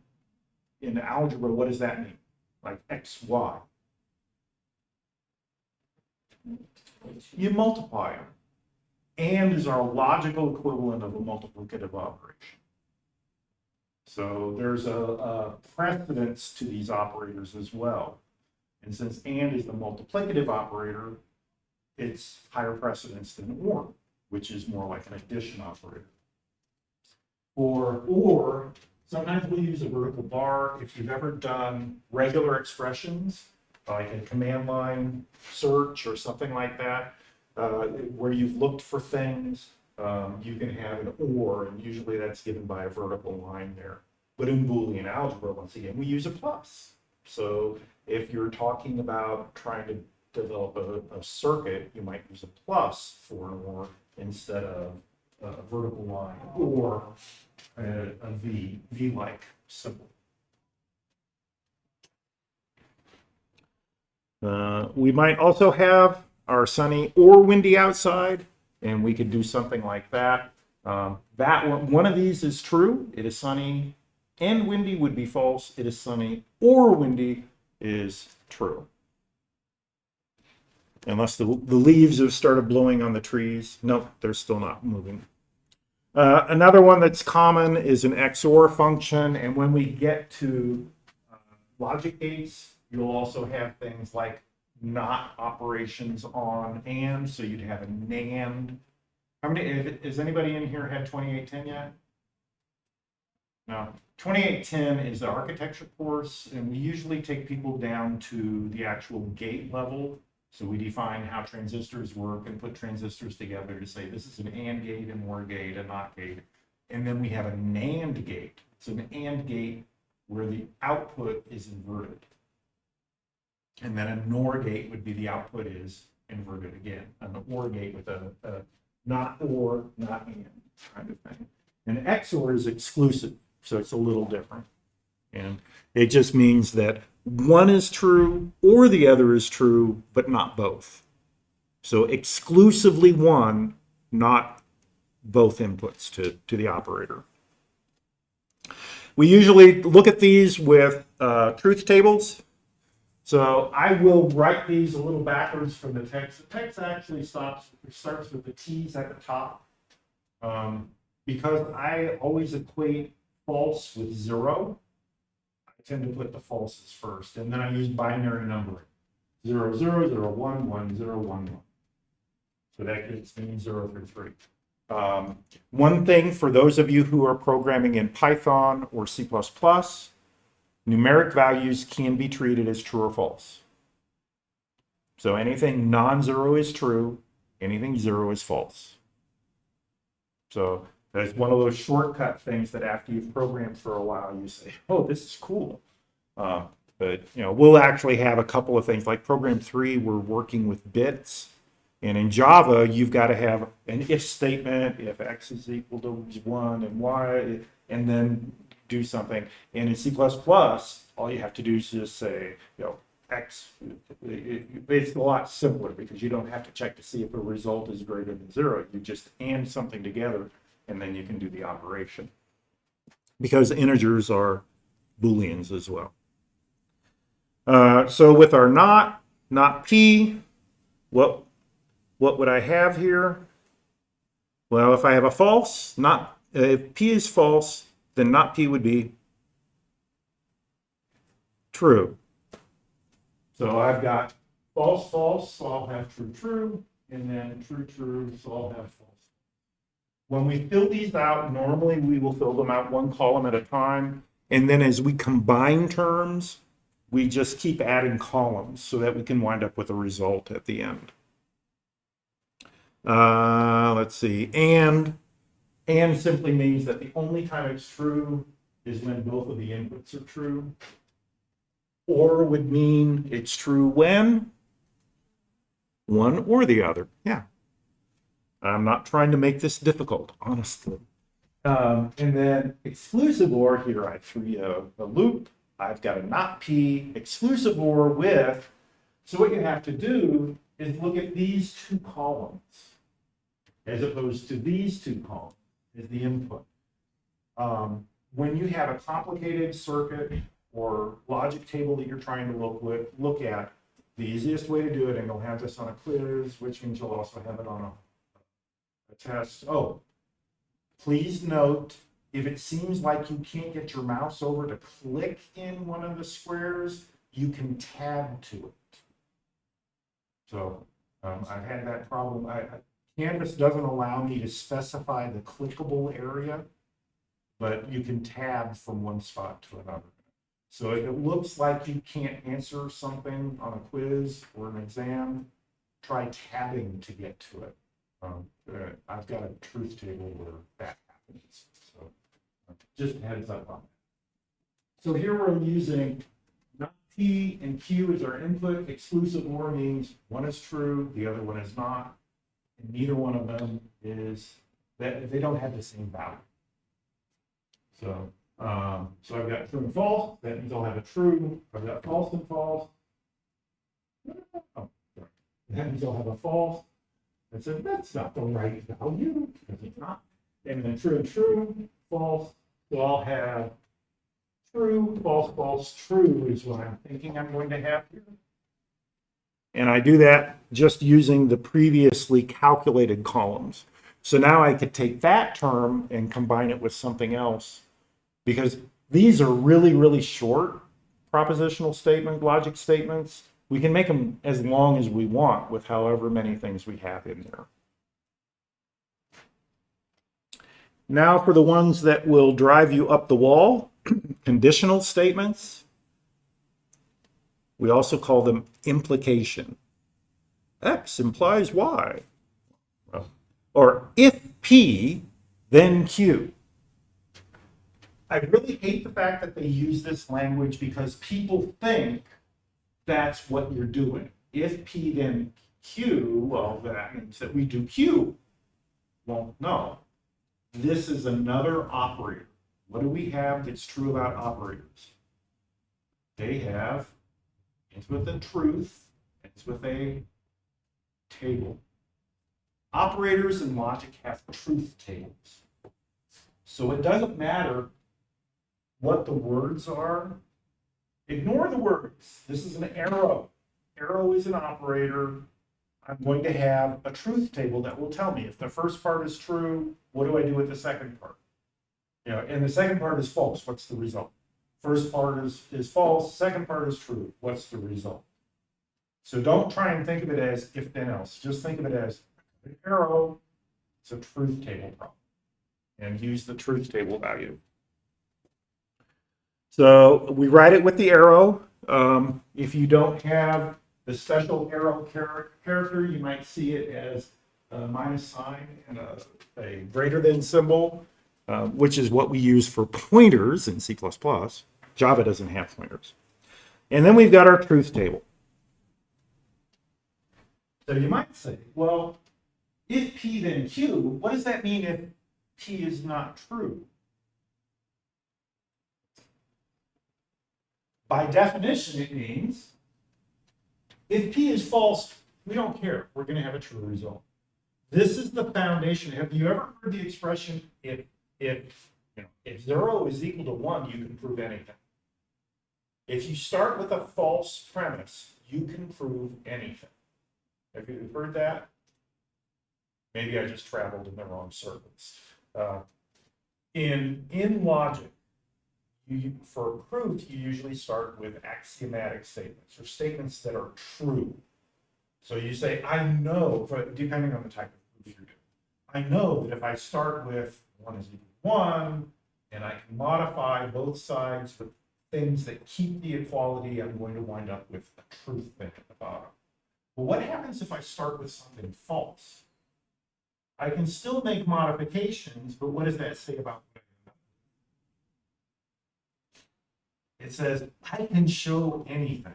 in algebra, what does that mean? Like x, y. You multiply them. And is our logical equivalent of a multiplicative operation. So there's a precedence to these operators as well. And since and is the multiplicative operator, it's higher precedence than or, which is more like an addition operator. Or, sometimes we use a vertical bar. If you've ever done regular expressions, like a command line search or something like that, where you've looked for things, you can have an or, and usually that's given by a vertical line there. But in Boolean algebra, once again, we use a plus. So if you're talking about trying to develop a circuit, you might use a plus for an or instead of a vertical line or a V-like symbol. We might also have our sunny or windy outside, and we could do something like that. One of these is true. It is sunny and windy would be false. It is sunny or windy is true. Unless the leaves have started blowing on the trees. Nope, they're still not moving. Another one that's common is an XOR function, and when we get to logic gates, you'll also have things like not operations on and, so you'd have a NAND. Has anybody in here had 2810 yet? No. 2810 is the architecture course, and we usually take people down to the actual gate level. So we define how transistors work and put transistors together to say this is an AND gate, an OR gate, a NOT gate. And then we have a NAND gate. So an AND gate where the output is inverted. And then a NOR gate would be the output is inverted again. And the OR gate with a not OR, not AND kind of thing. And XOR is exclusive, so it's a little different. And it just means that one is true or the other is true, but not both. So exclusively one, not both inputs to the operator. We usually look at these with truth tables. So I will write these a little backwards from the text. The text actually starts with the T's at the top. Because I always equate false with 0, I tend to put the falses first, and then I use binary numbering. 0, 0, 0, 1, 1, 0, 1, 1. So that gets me 0 through 3. One thing for those of you who are programming in Python or C++, numeric values can be treated as true or false. So anything non-zero is true, anything 0 is false. So that's one of those shortcut things that after you've programmed for a while, you say, oh, this is cool. But we'll actually have a couple of things like program 3, we're working with bits. And in Java, you've got to have an if statement, if x is equal to 1 and y, and then do something. And in C++, all you have to do is just say, x. It's a lot simpler because you don't have to check to see if the result is greater than 0. You just and something together, and then you can do the operation. Because integers are Booleans as well. So with our not p, what would I have here? Well, if I have a false, if p is false, then not p would be true. So I've got false, false, so I'll have true, true, and then true, true, so I'll have false. When we fill these out, normally we will fill them out one column at a time, and then as we combine terms, we just keep adding columns so that we can wind up with a result at the end. Let's see, and simply means that the only time it's true is when both of the inputs are true. Or would mean it's true when one or the other. Yeah. I'm not trying to make this difficult, honestly. And then exclusive or, here I threw a loop. I've got a not p exclusive or with. So what you have to do is look at these two columns as opposed to these two columns as the input. When you have a complicated circuit or logic table that you're trying to look at, the easiest way to do it, and you'll have this on a quiz, which means you'll also have it on a test. Oh, please note, if it seems like you can't get your mouse over to click in one of the squares, you can tab to it. So I've had that problem. Canvas doesn't allow me to specify the clickable area, but you can tab from one spot to another. So if it looks like you can't answer something on a quiz or an exam, try tabbing to get to it. I've got a truth table where that happens. So just a heads up on that. So here we're using not P and Q as our input. Exclusive OR means one is true, the other one is not. And neither one of them is, that they don't have the same value. So I've got true and false. That means I'll have a true. I've got false and false. Oh, sorry. That means I'll have a false. That's not the right value because it's not. And then true and true, false. So I'll have true, false, false, true is what I'm thinking I'm going to have here. And I do that just using the previously calculated columns. So now I could take that term and combine it with something else, because these are really, really short propositional statement, logic statements. We can make them as long as we want with however many things we have in there. Now for the ones that will drive you up the wall, conditional statements. We also call them implication. X implies Y. Or if P, then Q. I really hate the fact that they use this language because people think that's what you're doing. If P, then Q, well, that means that we do Q. Well, no. This is another operator. What do we have that's true about operators? They have, it's with a truth, it's with a table. Operators in logic have truth tables. So it doesn't matter what the words are. Ignore the words. This is an arrow. Arrow is an operator. I'm going to have a truth table that will tell me if the first part is true, what do I do with the second part? And the second part is false. What's the result? First part is false. Second part is true. What's the result? So don't try and think of it as if then else. Just think of it as an arrow. It's a truth table problem. And use the truth table value. So we write it with the arrow. If you don't have the special arrow character, you might see it as a minus sign and a greater than symbol, which is what we use for pointers in C++. Java doesn't have pointers. And then we've got our truth table. So you might say, well, if P then Q, what does that mean if P is not true? By definition, it means if P is false, we don't care. We're going to have a true result. This is the foundation. Have you ever heard the expression, if 0 is equal to 1, you can prove anything? If you start with a false premise, you can prove anything. Have you heard that? Maybe I just traveled in the wrong circles. In logic, for proof, you usually start with axiomatic statements or statements that are true. So you say, I know, depending on the type of proof you're doing, I know that if I start with 1 is equal to 1, and I can modify both sides with things that keep the equality, I'm going to wind up with a truth thing at the bottom. But what happens if I start with something false? I can still make modifications, but what does that say about what I know? It says, I can show anything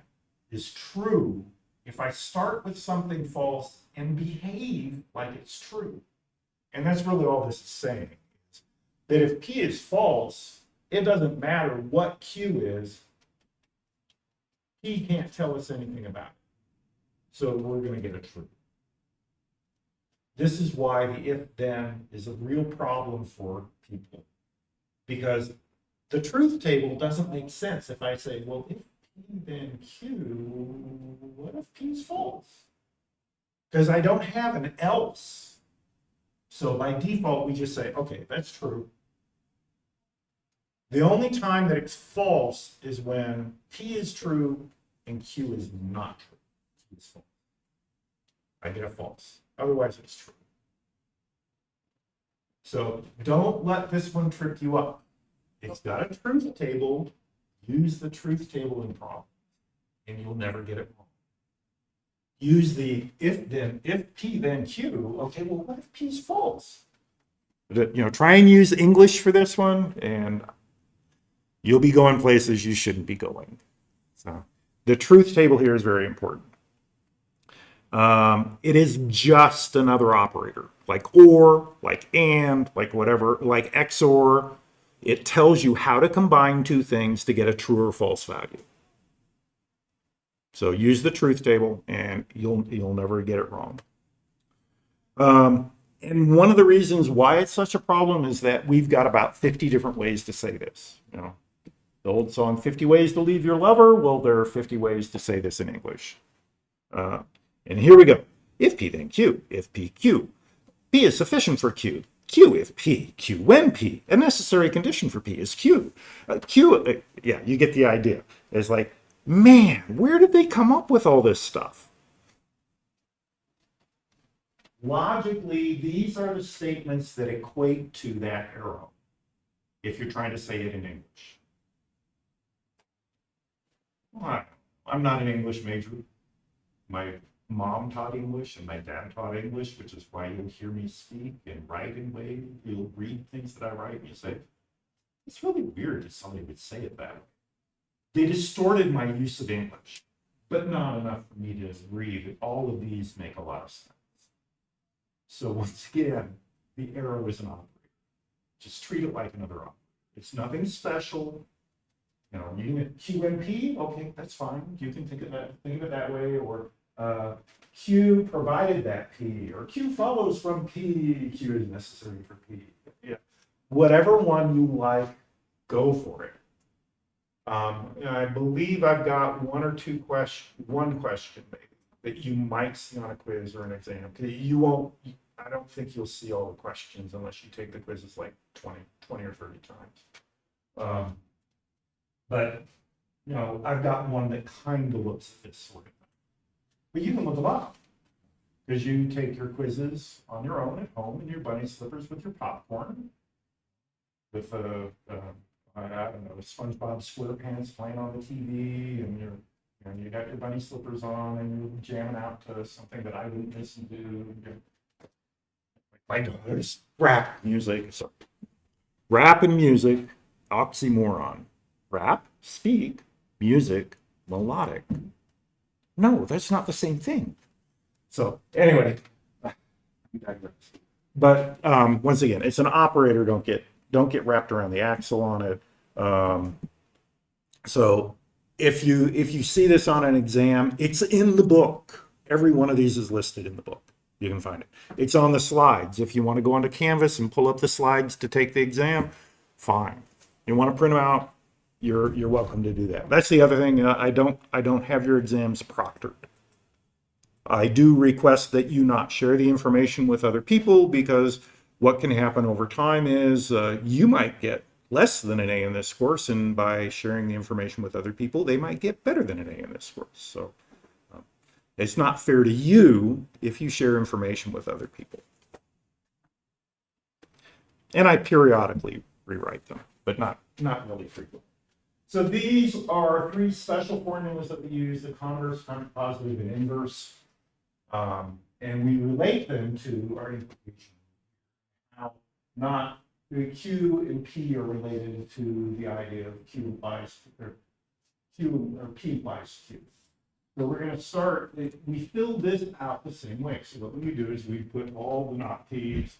is true if I start with something false and behave like it's true. And that's really all this is saying. That if P is false, it doesn't matter what Q is, P can't tell us anything about it. So we're going to get a true. This is why the if-then is a real problem for people. Because the truth table doesn't make sense if I say, well, if P then Q, what if P is false? Because I don't have an else. So by default, we just say, okay, that's true. The only time that it's false is when P is true and Q is not true. Q is false. I get a false. Otherwise, it's true. So don't let this one trip you up. It's got a truth table. Use the truth table in problem, and you'll never get it wrong. Use the if P then Q. Okay, well, what if P is false? Try and use English for this one, and you'll be going places you shouldn't be going. So the truth table here is very important. It is just another operator, like or, like and, like whatever, like XOR. It tells you how to combine two things to get a true or false value. So use the truth table, and you'll never get it wrong. And one of the reasons why it's such a problem is that we've got about 50 different ways to say this. The old song, 50 ways to leave your lover. Well, there are 50 ways to say this in English. And here we go. If P, then Q. If P, Q. P is sufficient for Q. Q if P. Q when P. A necessary condition for P is Q. Yeah, you get the idea. It's like, man, where did they come up with all this stuff? Logically, these are the statements that equate to that arrow, if you're trying to say it in English. Well, I'm not an English major. My mom taught English and my dad taught English, which is why you'll hear me speak and write in ways. You'll read things that I write and you say, it's really weird that somebody would say it that way. They distorted my use of English, but not enough for me to agree that all of these make a lot of sense. So once again, the arrow is an operator. Just treat it like another operator. It's nothing special. You can Q and P, okay, that's fine. You can think of it that way, or Q provided that P, or Q follows from P, Q is necessary for P. Yeah. Whatever one you like, go for it. I believe I've got one question maybe that you might see on a quiz or an exam. You won't, I don't think you'll see all the questions unless you take the quizzes like 20 or 30 times. But, you know, I've got one that kind of looks at this sort of thing. But you can look them up. Because you take your quizzes on your own at home in your bunny slippers with your popcorn, with I don't know, SpongeBob SquarePants playing on the TV, and you got your bunny slippers on, and you're jamming out to something that I wouldn't listen to. My daughter's rap music. So, rap and music, oxymoron. Rap, speak, music, melodic. No, that's not the same thing. So anyway, but once again, it's an operator. Don't get wrapped around the axle on it. So if you see this on an exam, it's in the book. Every one of these is listed in the book. You can find it. It's on the slides. If you want to go onto Canvas and pull up the slides to take the exam, fine. You want to print them out, you're welcome to do that. That's the other thing. I don't have your exams proctored. I do request that you not share the information with other people, because what can happen over time is you might get less than an A in this course, and by sharing the information with other people, they might get better than an A in this course. So it's not fair to you if you share information with other people. And I periodically rewrite them, but not really frequently. So these are three special formulas that we use: the converse, contrapositive, and inverse. And we relate them to our implication. Now, not the Q and P are related to the idea of Q implies, or Q or P implies Q. So we're going to start, we fill this out the same way. So what we do is we put all the not P's,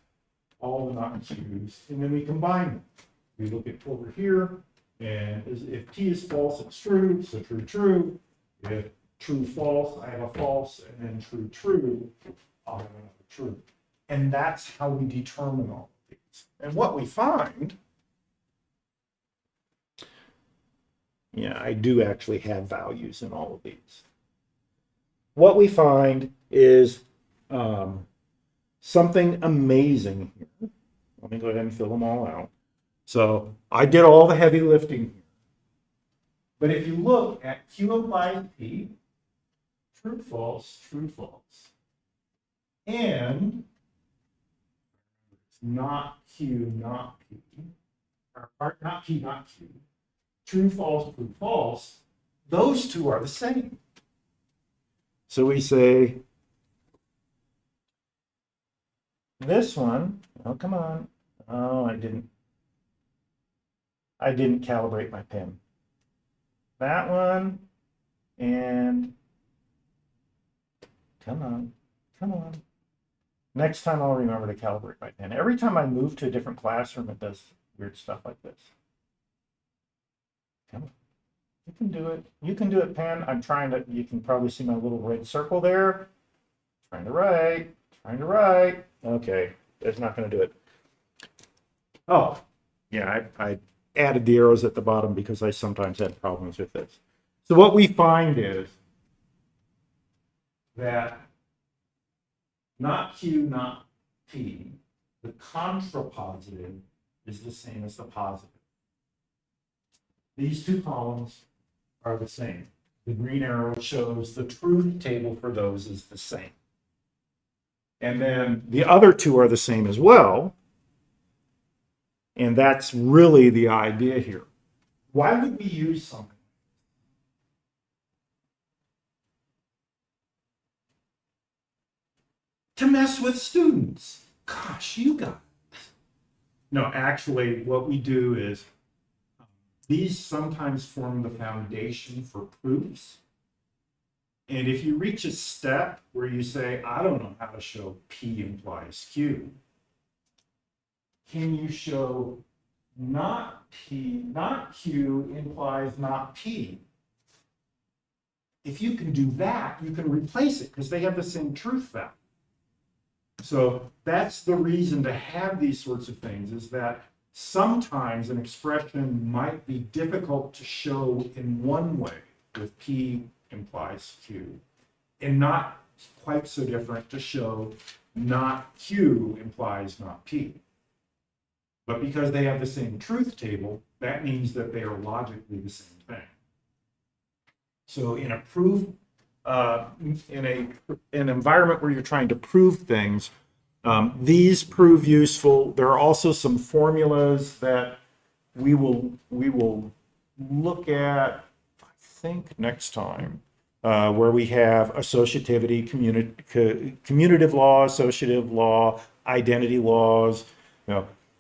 all the not Q's, and then we combine them. We look at over here, and if P is false, it's true, so true, true. If true, false, I have a false, and then true, true, I'll have another true. And that's how we determine all of these. And what we find, yeah, I do actually have values in all of these. What we find is something amazing here. Let me go ahead and fill them all out. So I did all the heavy lifting here. But if you look at Q implies P, true, false, and not Q, not P, or not P, not Q, true, false, those two are the same. So we say, this one, oh, come on. Oh, I didn't calibrate my pen. That one, and come on. Next time I'll remember to calibrate my pen. Every time I move to a different classroom, it does weird stuff like this. Come on. You can do it. You can do it, pen. I'm trying to, you can probably see my little red circle there. Trying to write. Okay, that's not going to do it. Oh, yeah, I added the arrows at the bottom because I sometimes had problems with this. So what we find is that not Q, not P, the contrapositive is the same as the positive. These two columns are the same. The green arrow shows the truth table for those is the same. And then the other two are the same as well. And that's really the idea here. Why would we use something? To mess with students. Gosh, you guys. No, actually, what we do is these sometimes form the foundation for proofs. And if you reach a step where you say, I don't know how to show P implies Q, can you show not P, not Q implies not P? If you can do that, you can replace it because they have the same truth value. So that's the reason to have these sorts of things, is that sometimes an expression might be difficult to show in one way with P implies Q, and not quite so different to show not Q implies not P. But because they have the same truth table, that means that they are logically the same thing. So in a proof, in an environment where you're trying to prove things, these prove useful. There are also some formulas that we will look at, I think, next time, where we have associativity, commutative law, associative law, identity laws,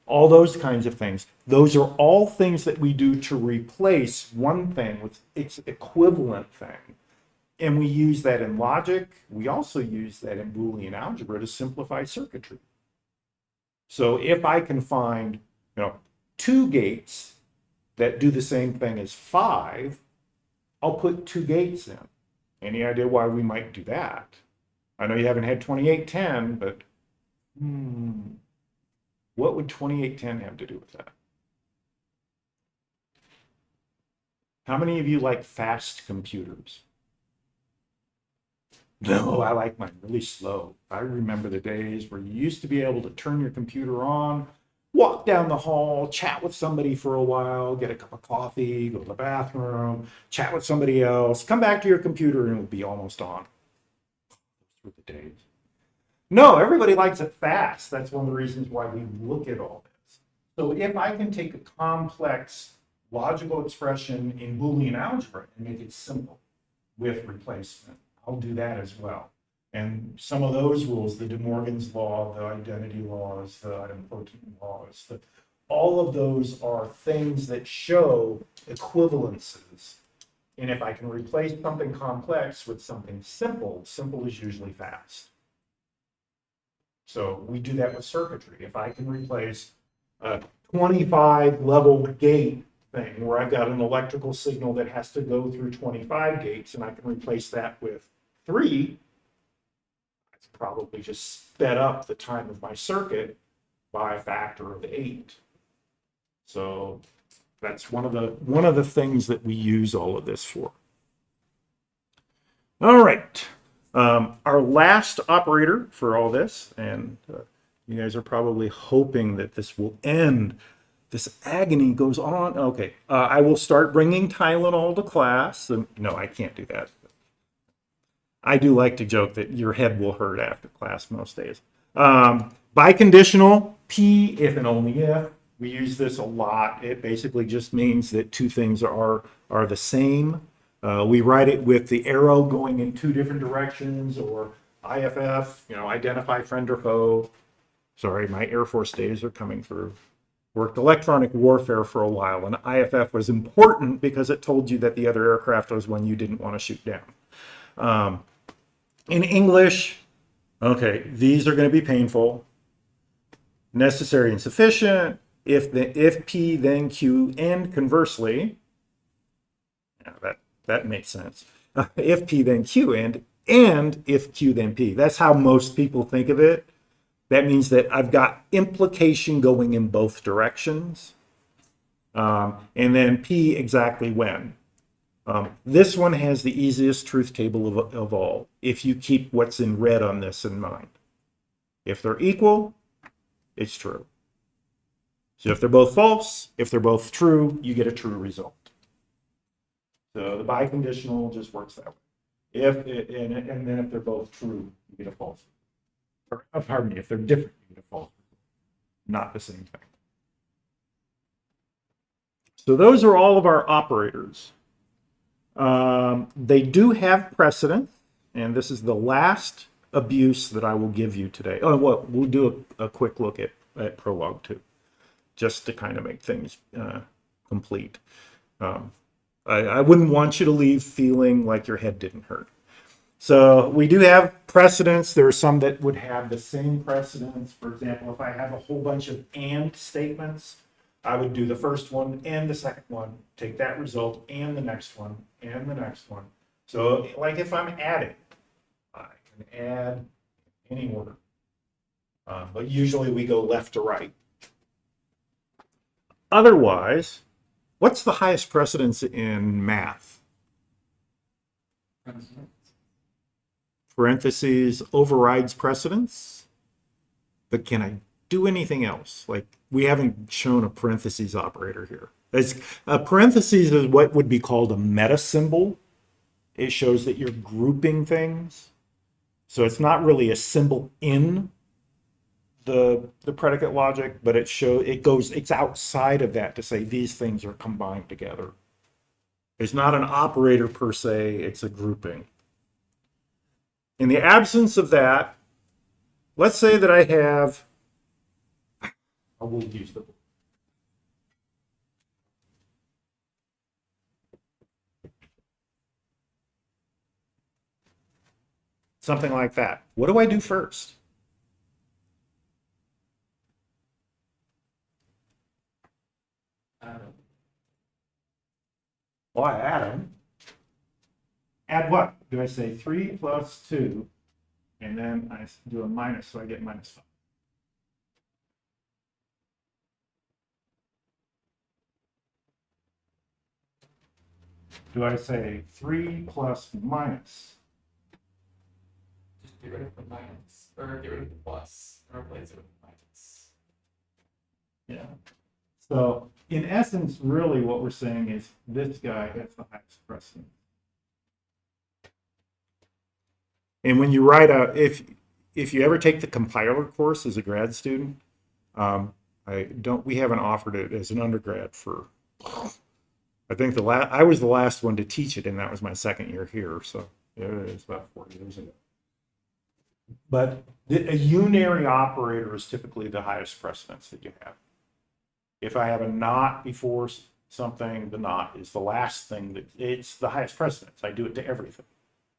all those kinds of things. Those are all things that we do to replace one thing with its equivalent thing. And we use that in logic. We also use that in Boolean algebra to simplify circuitry. So if I can find, 2 gates that do the same thing as 5, I'll put 2 gates in. Any idea why we might do that? I know you haven't had 2810, but what would 2810 have to do with that? How many of you like fast computers? No, I like mine really slow. I remember the days where you used to be able to turn your computer on, walk down the hall, chat with somebody for a while, get a cup of coffee, go to the bathroom, chat with somebody else, come back to your computer, and it would be almost on. Those were the days. No, everybody likes it fast. That's one of the reasons why we look at all this. So if I can take a complex logical expression in Boolean algebra and make it simple with replacement, I'll do that as well. And some of those rules, the De Morgan's law, the identity laws, the idempotent laws, all of those are things that show equivalences. And if I can replace something complex with something simple, simple is usually fast. So we do that with circuitry. If I can replace a 25 level gate thing where I've got an electrical signal that has to go through 25 gates, and I can replace that with 3, it's probably just sped up the time of my circuit by a factor of 8. So that's one of the things that we use all of this for. All right. Our last operator for all this, and you guys are probably hoping that this will end. This agony goes on. Okay, I will start bringing Tylenol to class. No, I can't do that. I do like to joke that your head will hurt after class most days. Biconditional, P if and only if. We use this a lot. It basically just means that 2 things are the same. We write it with the arrow going in 2 different directions, or IFF, identify friend or foe. Sorry, my Air Force days are coming through. Worked electronic warfare for a while, and IFF was important because it told you that the other aircraft was one you didn't want to shoot down. In English, okay, these are going to be painful. Necessary and sufficient. If P, then Q, and conversely. Yeah, that makes sense. If P, then Q, and if Q, then P. That's how most people think of it. That means that I've got implication going in both directions. And then P exactly when. This one has the easiest truth table of all, if you keep what's in red on this in mind. If they're equal, it's true. So if they're both false, if they're both true, you get a true result. So the biconditional just works that way. And then if they're both true, you get a false. Or, pardon me, if they're different, you get a false. Not the same thing. So those are all of our operators. They do have precedence, and this is the last abuse that I will give you today. Oh, well, we'll do a quick look at prologue too, just to kind of make things complete. I wouldn't want you to leave feeling like your head didn't hurt. So we do have precedents. There are some that would have the same precedents. For example, if I have a whole bunch of and statements, I would do the first one and the second one, take that result and the next one and the next one. So like if I'm adding, I can add any order. But usually we go left to right. Otherwise, what's the highest precedence in math? Parentheses overrides precedence. but can I do anything else? Like, we haven't shown a parentheses operator here. A parentheses is what would be called a meta symbol. It shows that you're grouping things. So it's not really a symbol in the predicate logic, but it's outside of that to say these things are combined together. It's not an operator per se, it's a grouping. In the absence of that, let's say that I have, I will use the something like that. What do I do first? Well, I add them. Add what? Do I say 3 plus 2, and then I do a minus, so I get minus 5. Do I say 3 plus minus? Just get rid of the minus, or get rid of the plus, and replace it with minus. Yeah. So in essence, really what we're saying is this guy has the highest precedence. And when you write if you ever take the compiler course as a grad student, we haven't offered it as an undergrad for, I think I was the last one to teach it, and that was my second year here. So yeah, it's about 4 years ago. But a unary operator is typically the highest precedence that you have. If I have a not before something, the not is the last thing it's the highest precedence. I do it to everything,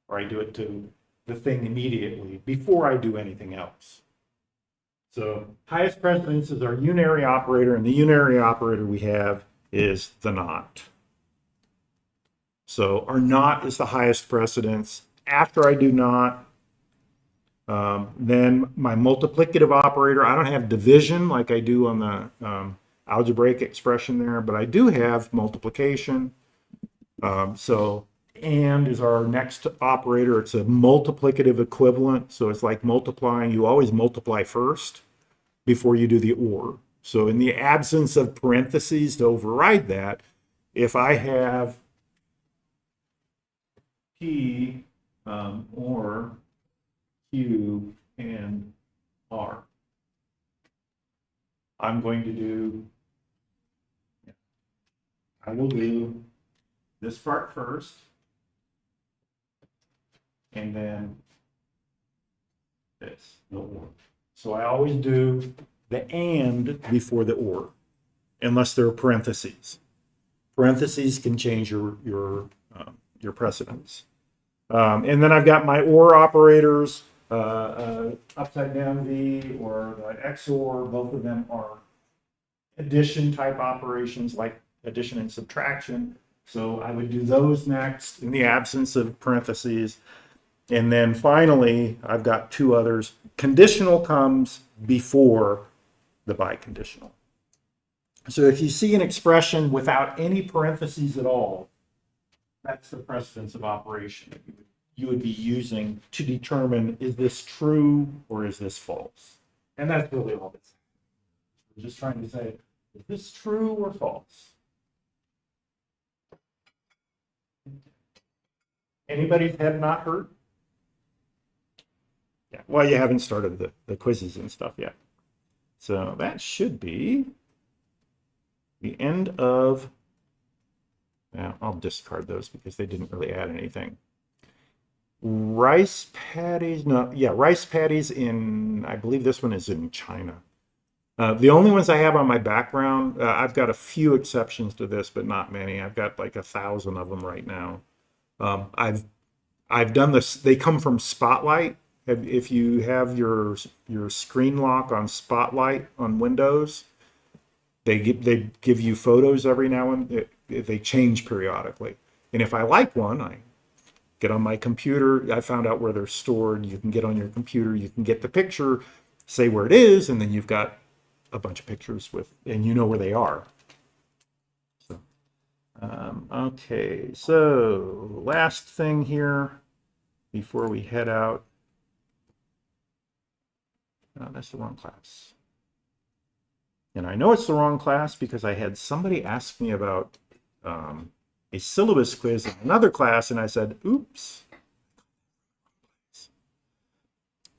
or I do it to the thing immediately before I do anything else. So highest precedence is our unary operator, and the unary operator we have is the not. So our not is the highest precedence. After I do not, then my multiplicative operator, I don't have division like I do on the algebraic expression there, but I do have multiplication. So and is our next operator. It's a multiplicative equivalent. So it's like multiplying. You always multiply first before you do the or. So in the absence of parentheses to override that, if I have P or Q and R, I'm going to do, I will do this part first, and then this, the or. So I always do the and before the or, unless there are parentheses. Parentheses can change your precedence. And then I've got my or operators, upside down V or the XOR. Both of them are addition type operations like addition and subtraction. So I would do those next in the absence of parentheses. And then finally, I've got two others. Conditional comes before the biconditional. So if you see an expression without any parentheses at all, that's the precedence of operation that you would be using to determine, is this true or is this false? And that's really all it's. We're just trying to say, is this true or false? Anybody's head not hurt? Yeah, well, you haven't started the quizzes and stuff yet. So that should be the end of, yeah, I'll discard those because they didn't really add anything. Rice patties, no, yeah, rice patties in, I believe this one is in China. The only ones I have on my background, I've got a few exceptions to this, but not many. I've got like 1,000 of them right now. I've done this. They come from Spotlight. If you have your screen lock on Spotlight on Windows, they give you photos every now and then. They change periodically. And if I like one, I get on my computer. I found out where they're stored. You can get on your computer. You can get the picture, say where it is, and then you've got a bunch of pictures and you know where they are. So, okay. So last thing here before we head out. No, that's the wrong class. And I know it's the wrong class because I had somebody ask me about a syllabus quiz in another class, and I said, oops.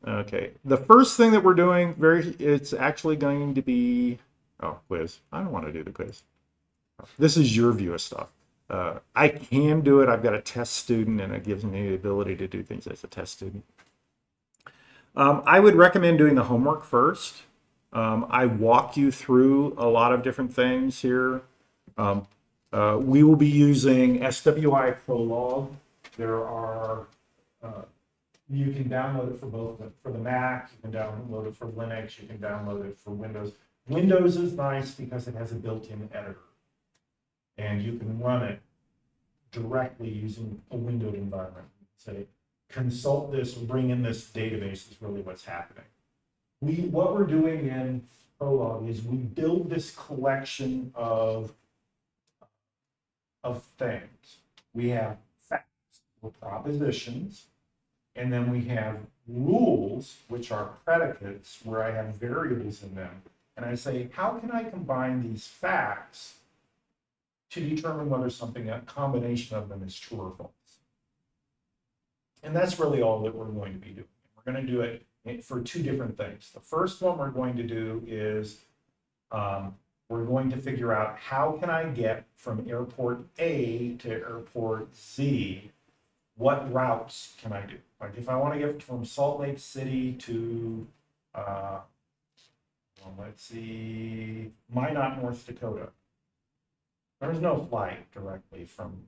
Okay, the first thing that we're doing, it's actually going to be, oh, quiz. I don't want to do the quiz. This is your view of stuff. I can do it. I've got a test student, and it gives me the ability to do things as a test student. I would recommend doing the homework first. I walk you through a lot of different things here. We will be using SWI Prolog. There are, you can download it for both, for the Mac, you can download it for Linux, you can download it for Windows. Windows is nice because it has a built-in editor. And you can run it directly using a windowed environment. Say, consult this, bring in this database is really what's happening. What we're doing in Prolog is we build this collection of things. We have facts or propositions, and then we have rules, which are predicates, where I have variables in them. And I say, how can I combine these facts to determine whether something, a combination of them is true or false? And that's really all that we're going to be doing. We're going to do it for two different things. The first one we're going to do is we're going to figure out how can I get from airport A to airport Z, what routes can I do? Like if I want to get from Salt Lake City to, let's see, Minot, North Dakota. There's no flight directly from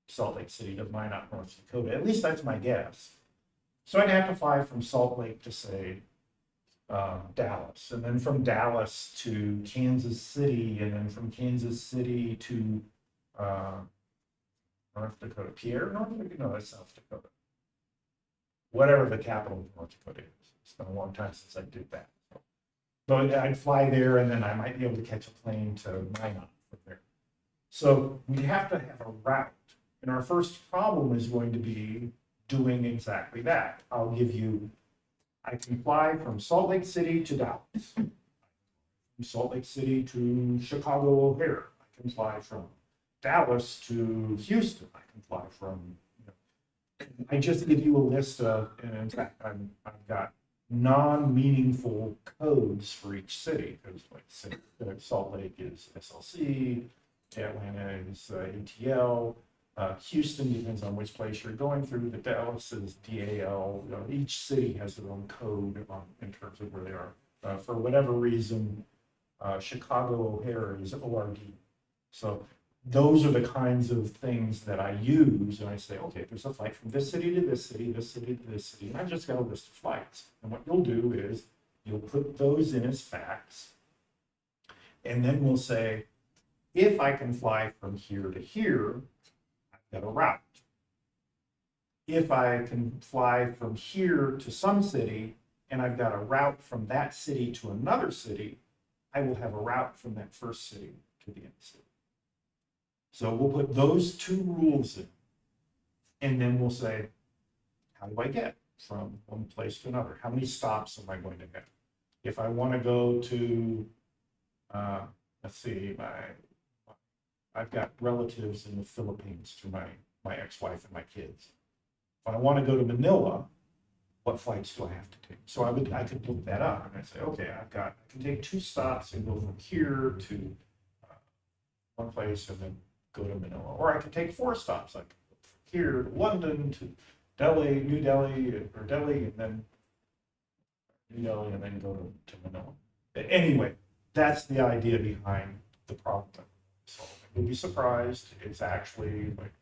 Salt Lake City to Minot, North Dakota. At least that's my guess. So I'd have to fly from Salt Lake to, say, Dallas, and then from Dallas to Kansas City, and then from Kansas City to North Dakota. North Dakota? No, that's South Dakota. Whatever the capital of North Dakota is. It's been a long time since I did that. But I'd fly there, and then I might be able to catch a plane to Minot from there. So we have to have a route. And our first problem is going to be doing exactly that. I'll give you, I can fly from Salt Lake City to Dallas, from Salt Lake City to Chicago O'Hare. I can fly from Dallas to Houston. I can fly from, I just give you a list of, and in fact, I've got non-meaningful codes for each city, because like Salt Lake is SLC, Atlanta is ATL, Houston depends on which place you're going through, but Dallas is DAL. Each city has their own code in terms of where they are. For whatever reason, Chicago O'Hare is ORD. So those are the kinds of things that I use, and I say, okay, there's a flight from this city to this city, this city to this city, and I've just got a list of flights. And what you'll do is you'll put those in as facts, and then we'll say, if I can fly from here to here, I've got a route. If I can fly from here to some city, and I've got a route from that city to another city, I will have a route from that first city to the end city. So we'll put those two rules in, and then we'll say, how do I get from one place to another? How many stops am I going to get? If I want to go to, let's see, I've got relatives in the Philippines through my ex-wife and my kids. If I want to go to Manila, what flights do I have to take? So I could look that up, and I say, okay, I can take 2 stops and go from here to one place and then go to Manila. Or I could take 4 stops, like here to London to Delhi, New Delhi, or Delhi, and then New Delhi, and then go to Manila. Anyway, that's the idea behind the problem that we're solving. You'll be surprised, it's actually like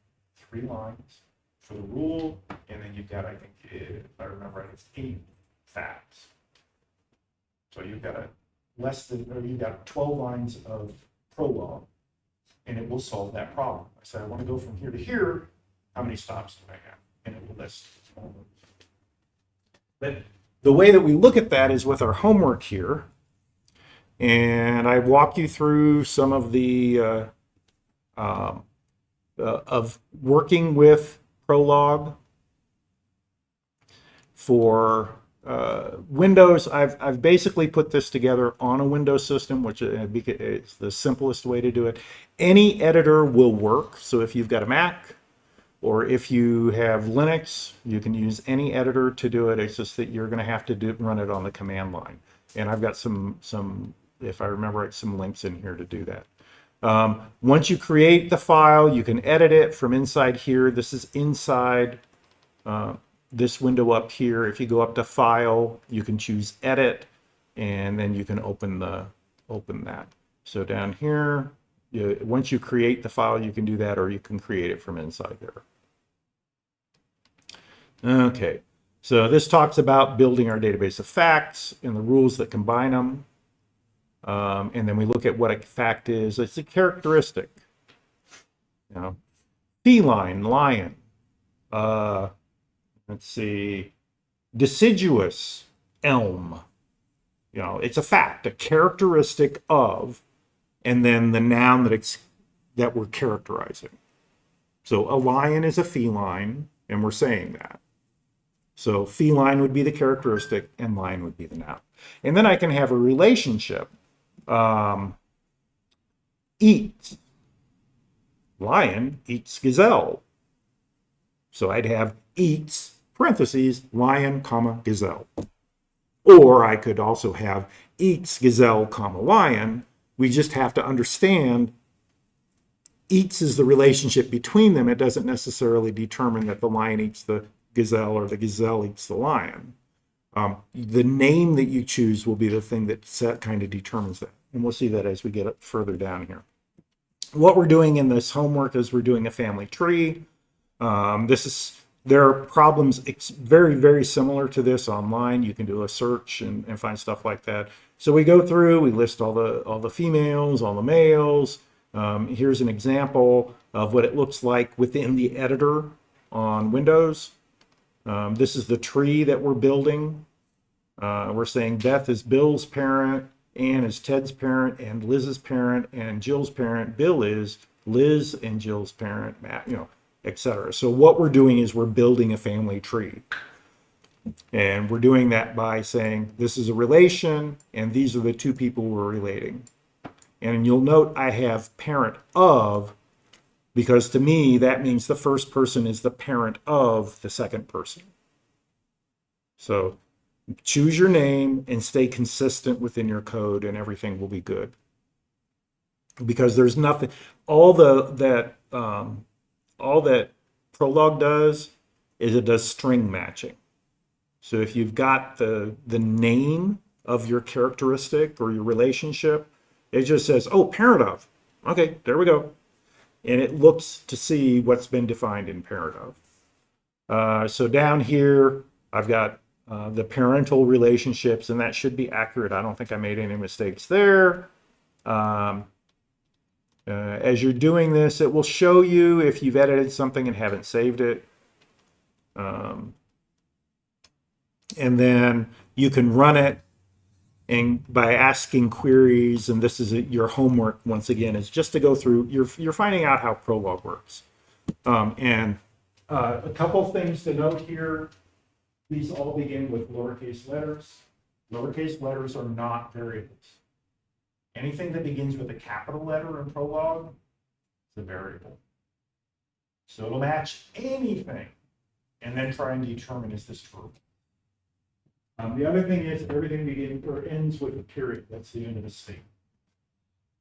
3 lines for the rule, and then you've got, I think, if I remember right, it's 8 facts. So you've got you've got 12 lines of prologue, and it will solve that problem. I said, I want to go from here to here, how many stops do I have? And it will list. But the way that we look at that is with our homework here, and I walk you through some of the of working with Prolog for Windows, I've basically put this together on a Windows system, which is the simplest way to do it. Any editor will work. So if you've got a Mac or if you have Linux, you can use any editor to do it. It's just that you're going to have to run it on the command line. And I've got some, if I remember right, some links in here to do that. Once you create the file, you can edit it from inside here. This is inside this window up here. If you go up to File, you can choose Edit, and then you can open that. So down here, once you create the file, you can do that, or you can create it from inside there. Okay, so this talks about building our database of facts and the rules that combine them. And then we look at what a fact is. It's a characteristic. You know, feline, lion. Let's see, deciduous, elm. You know, it's a fact, a characteristic of, and then the noun that we're characterizing. So a lion is a feline, and we're saying that. So feline would be the characteristic, and lion would be the noun. And then I can have a relationship. Eats. Lion eats gazelle. So I'd have eats, parentheses, lion, comma, gazelle. Or I could also have eats gazelle, comma, lion. We just have to understand eats is the relationship between them. It doesn't necessarily determine that the lion eats the gazelle or the gazelle eats the lion. The name that you choose will be the thing that kind of determines that. And we'll see that as we get further down here. What we're doing in this homework is we're doing a family tree. There are problems very, very similar to this online. You can do a search and find stuff like that. So we go through, we list all the females, all the males. Here's an example of what it looks like within the editor on Windows. This is the tree that we're building. We're saying Beth is Bill's parent, Ann is Ted's parent, and Liz's parent, and Jill's parent. Bill is Liz and Jill's parent, Matt, etc. So what we're doing is we're building a family tree. And we're doing that by saying this is a relation, and these are the two people we're relating. And you'll note I have parent of, because to me, that means the first person is the parent of the second person. So choose your name and stay consistent within your code, and everything will be good. Because there's nothing, all that Prolog does is it does string matching. So if you've got the name of your characteristic or your relationship, it just says, oh, parent of. Okay, there we go. And it looks to see what's been defined in parent of. So down here, I've got the parental relationships, and that should be accurate. I don't think I made any mistakes there. As you're doing this, it will show you if you've edited something and haven't saved it. And then you can run it and by asking queries, and this is your homework once again, is just to go through, you're finding out how Prolog works. And a couple things to note here. These all begin with lowercase letters. Lowercase letters are not variables. Anything that begins with a capital letter in Prolog is a variable. So it'll match anything and then try and determine, is this true? The other thing is everything begins or ends with a period. That's the end of the statement.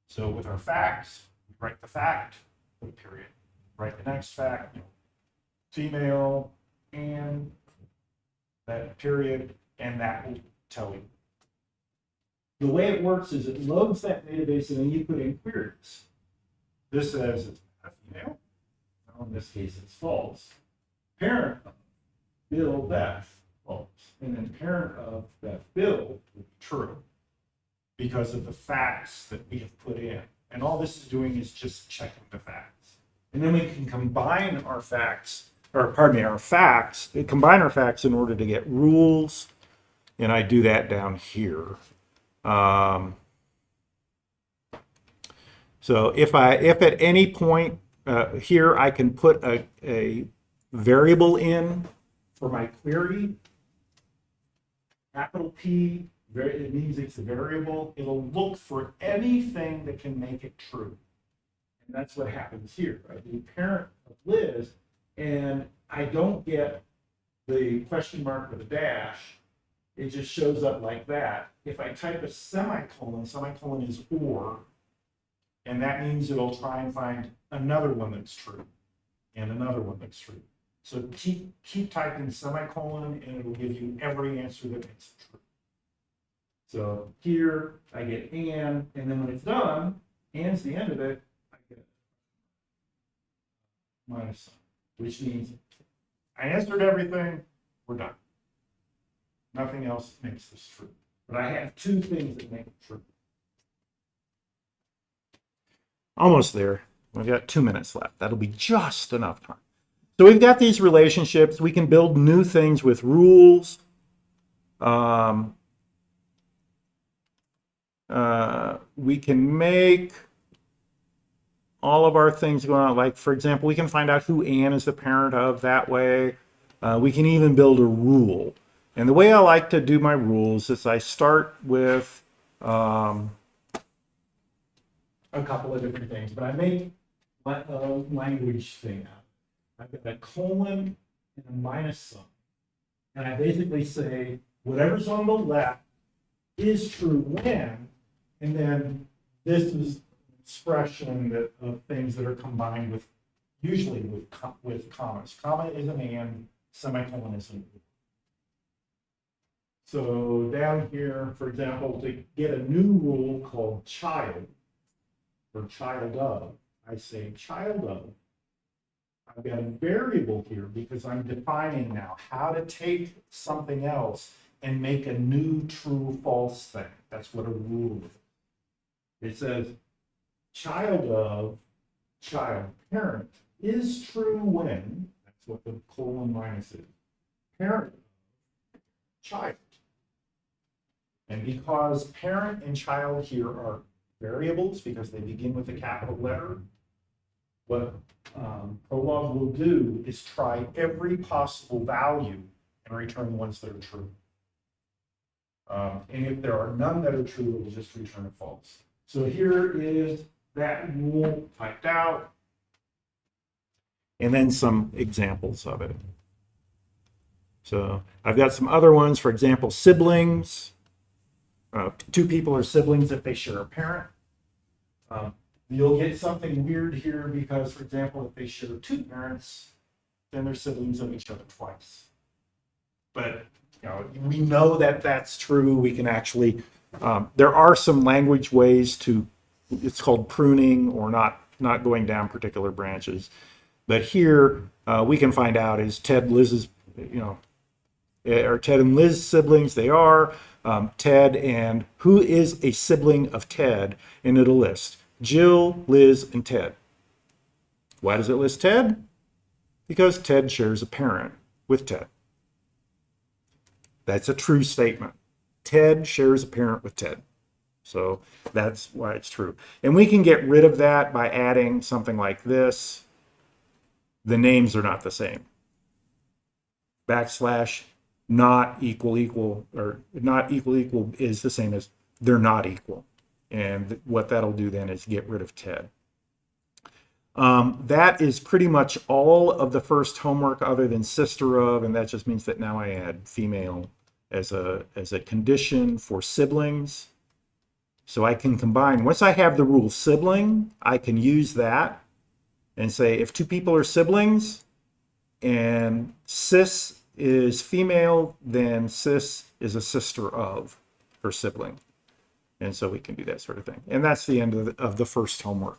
So with our facts, we write the fact, put a period. Write the next fact, female, and that period, and that will tell you. The way it works is it loads that database and then you put in queries. This says it's a female. Well, in this case, it's false. Parent of Bill, Beth, false. And then parent of Beth, Bill will be true because of the facts that we have put in. And all this is doing is just checking the facts. And then we can combine our facts, combine our facts in order to get rules. And I do that down here. So if at any point here I can put a variable in for my query, Capital P, it means it's a variable. It'll look for anything that can make it true. And that's what happens here. I do parent of Liz, and I don't get the question mark or the dash. It just shows up like that. If I type a semicolon, semicolon is or, and that means it'll try and find another one that's true and another one that's true. So keep typing semicolon and it'll give you every answer that makes it true. So here I get and then when it's done, and's the end of it, I get minus sign, which means I answered everything, we're done. Nothing else makes this true. But I have two things that make it true. Almost there. We've got 2 minutes left. That'll be just enough time. So we've got these relationships. We can build new things with rules. We can make all of our things go out. Like, for example, we can find out who Anne is the parent of that way. We can even build a rule. And the way I like to do my rules is I start with a couple of different things, but I make a language thing out. I've got a colon and a minus sign. And I basically say whatever's on the left is true when, and then this is expression that of things that are combined with, usually with commas. Comma is an and, semicolon is an. So down here, for example, to get a new rule called child, or child of, I say child of. I've got a variable here because I'm defining now how to take something else and make a new true false thing. That's what a rule is. It says child of child parent is true when, that's what the colon minus is, parent of child. And because parent and child here are variables because they begin with a capital letter, what Prolog will do is try every possible value and return the ones that are true. And if there are none that are true, it will just return a false. So here is that rule typed out, and then some examples of it. So I've got some other ones, for example, siblings. Two people are siblings if they share a parent. You'll get something weird here because, for example, if they share two parents, then they're siblings of each other twice. But we know that that's true. We can actually, there are some language ways to, it's called pruning or not going down particular branches. But here we can find out is Ted Liz's, are Ted and Liz siblings? They are. Ted and who is a sibling of Ted, and it'll list Jill, Liz, and Ted. Why does it list Ted? Because Ted shares a parent with Ted. That's a true statement. Ted shares a parent with Ted. So that's why it's true. And we can get rid of that by adding something like this. The names are not the same. Backslash not equal, or not equal is the same as they're not equal. And what that'll do then is get rid of Ted. That is pretty much all of the first homework other than sister of, and that just means that now I add female as a condition for siblings. So I can combine, once I have the rule sibling, I can use that and say if two people are siblings and cis is female, then cis is a sister of her sibling. And so we can do that sort of thing. And that's the end of the first homework.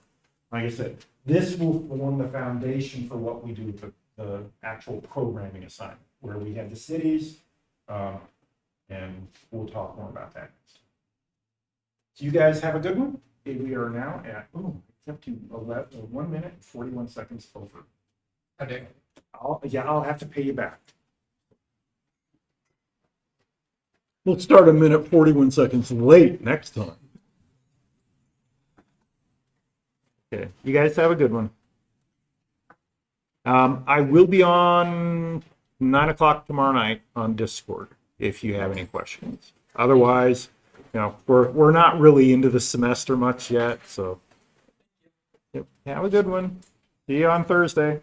Like I said, this will form the foundation for what we do with the actual programming assignment, where we have the cities, and we'll talk more about that next. So you guys have a good one. We are now at, it's up to 1 minute and 41 seconds over. Okay. I'll have to pay you back. We'll start 1 minute 41 seconds late next time. Okay, you guys have a good one. I will be on 9 o'clock tomorrow night on Discord. if you have any questions. Otherwise, we're not really into the semester much yet, so yep, have a good one. See you on Thursday.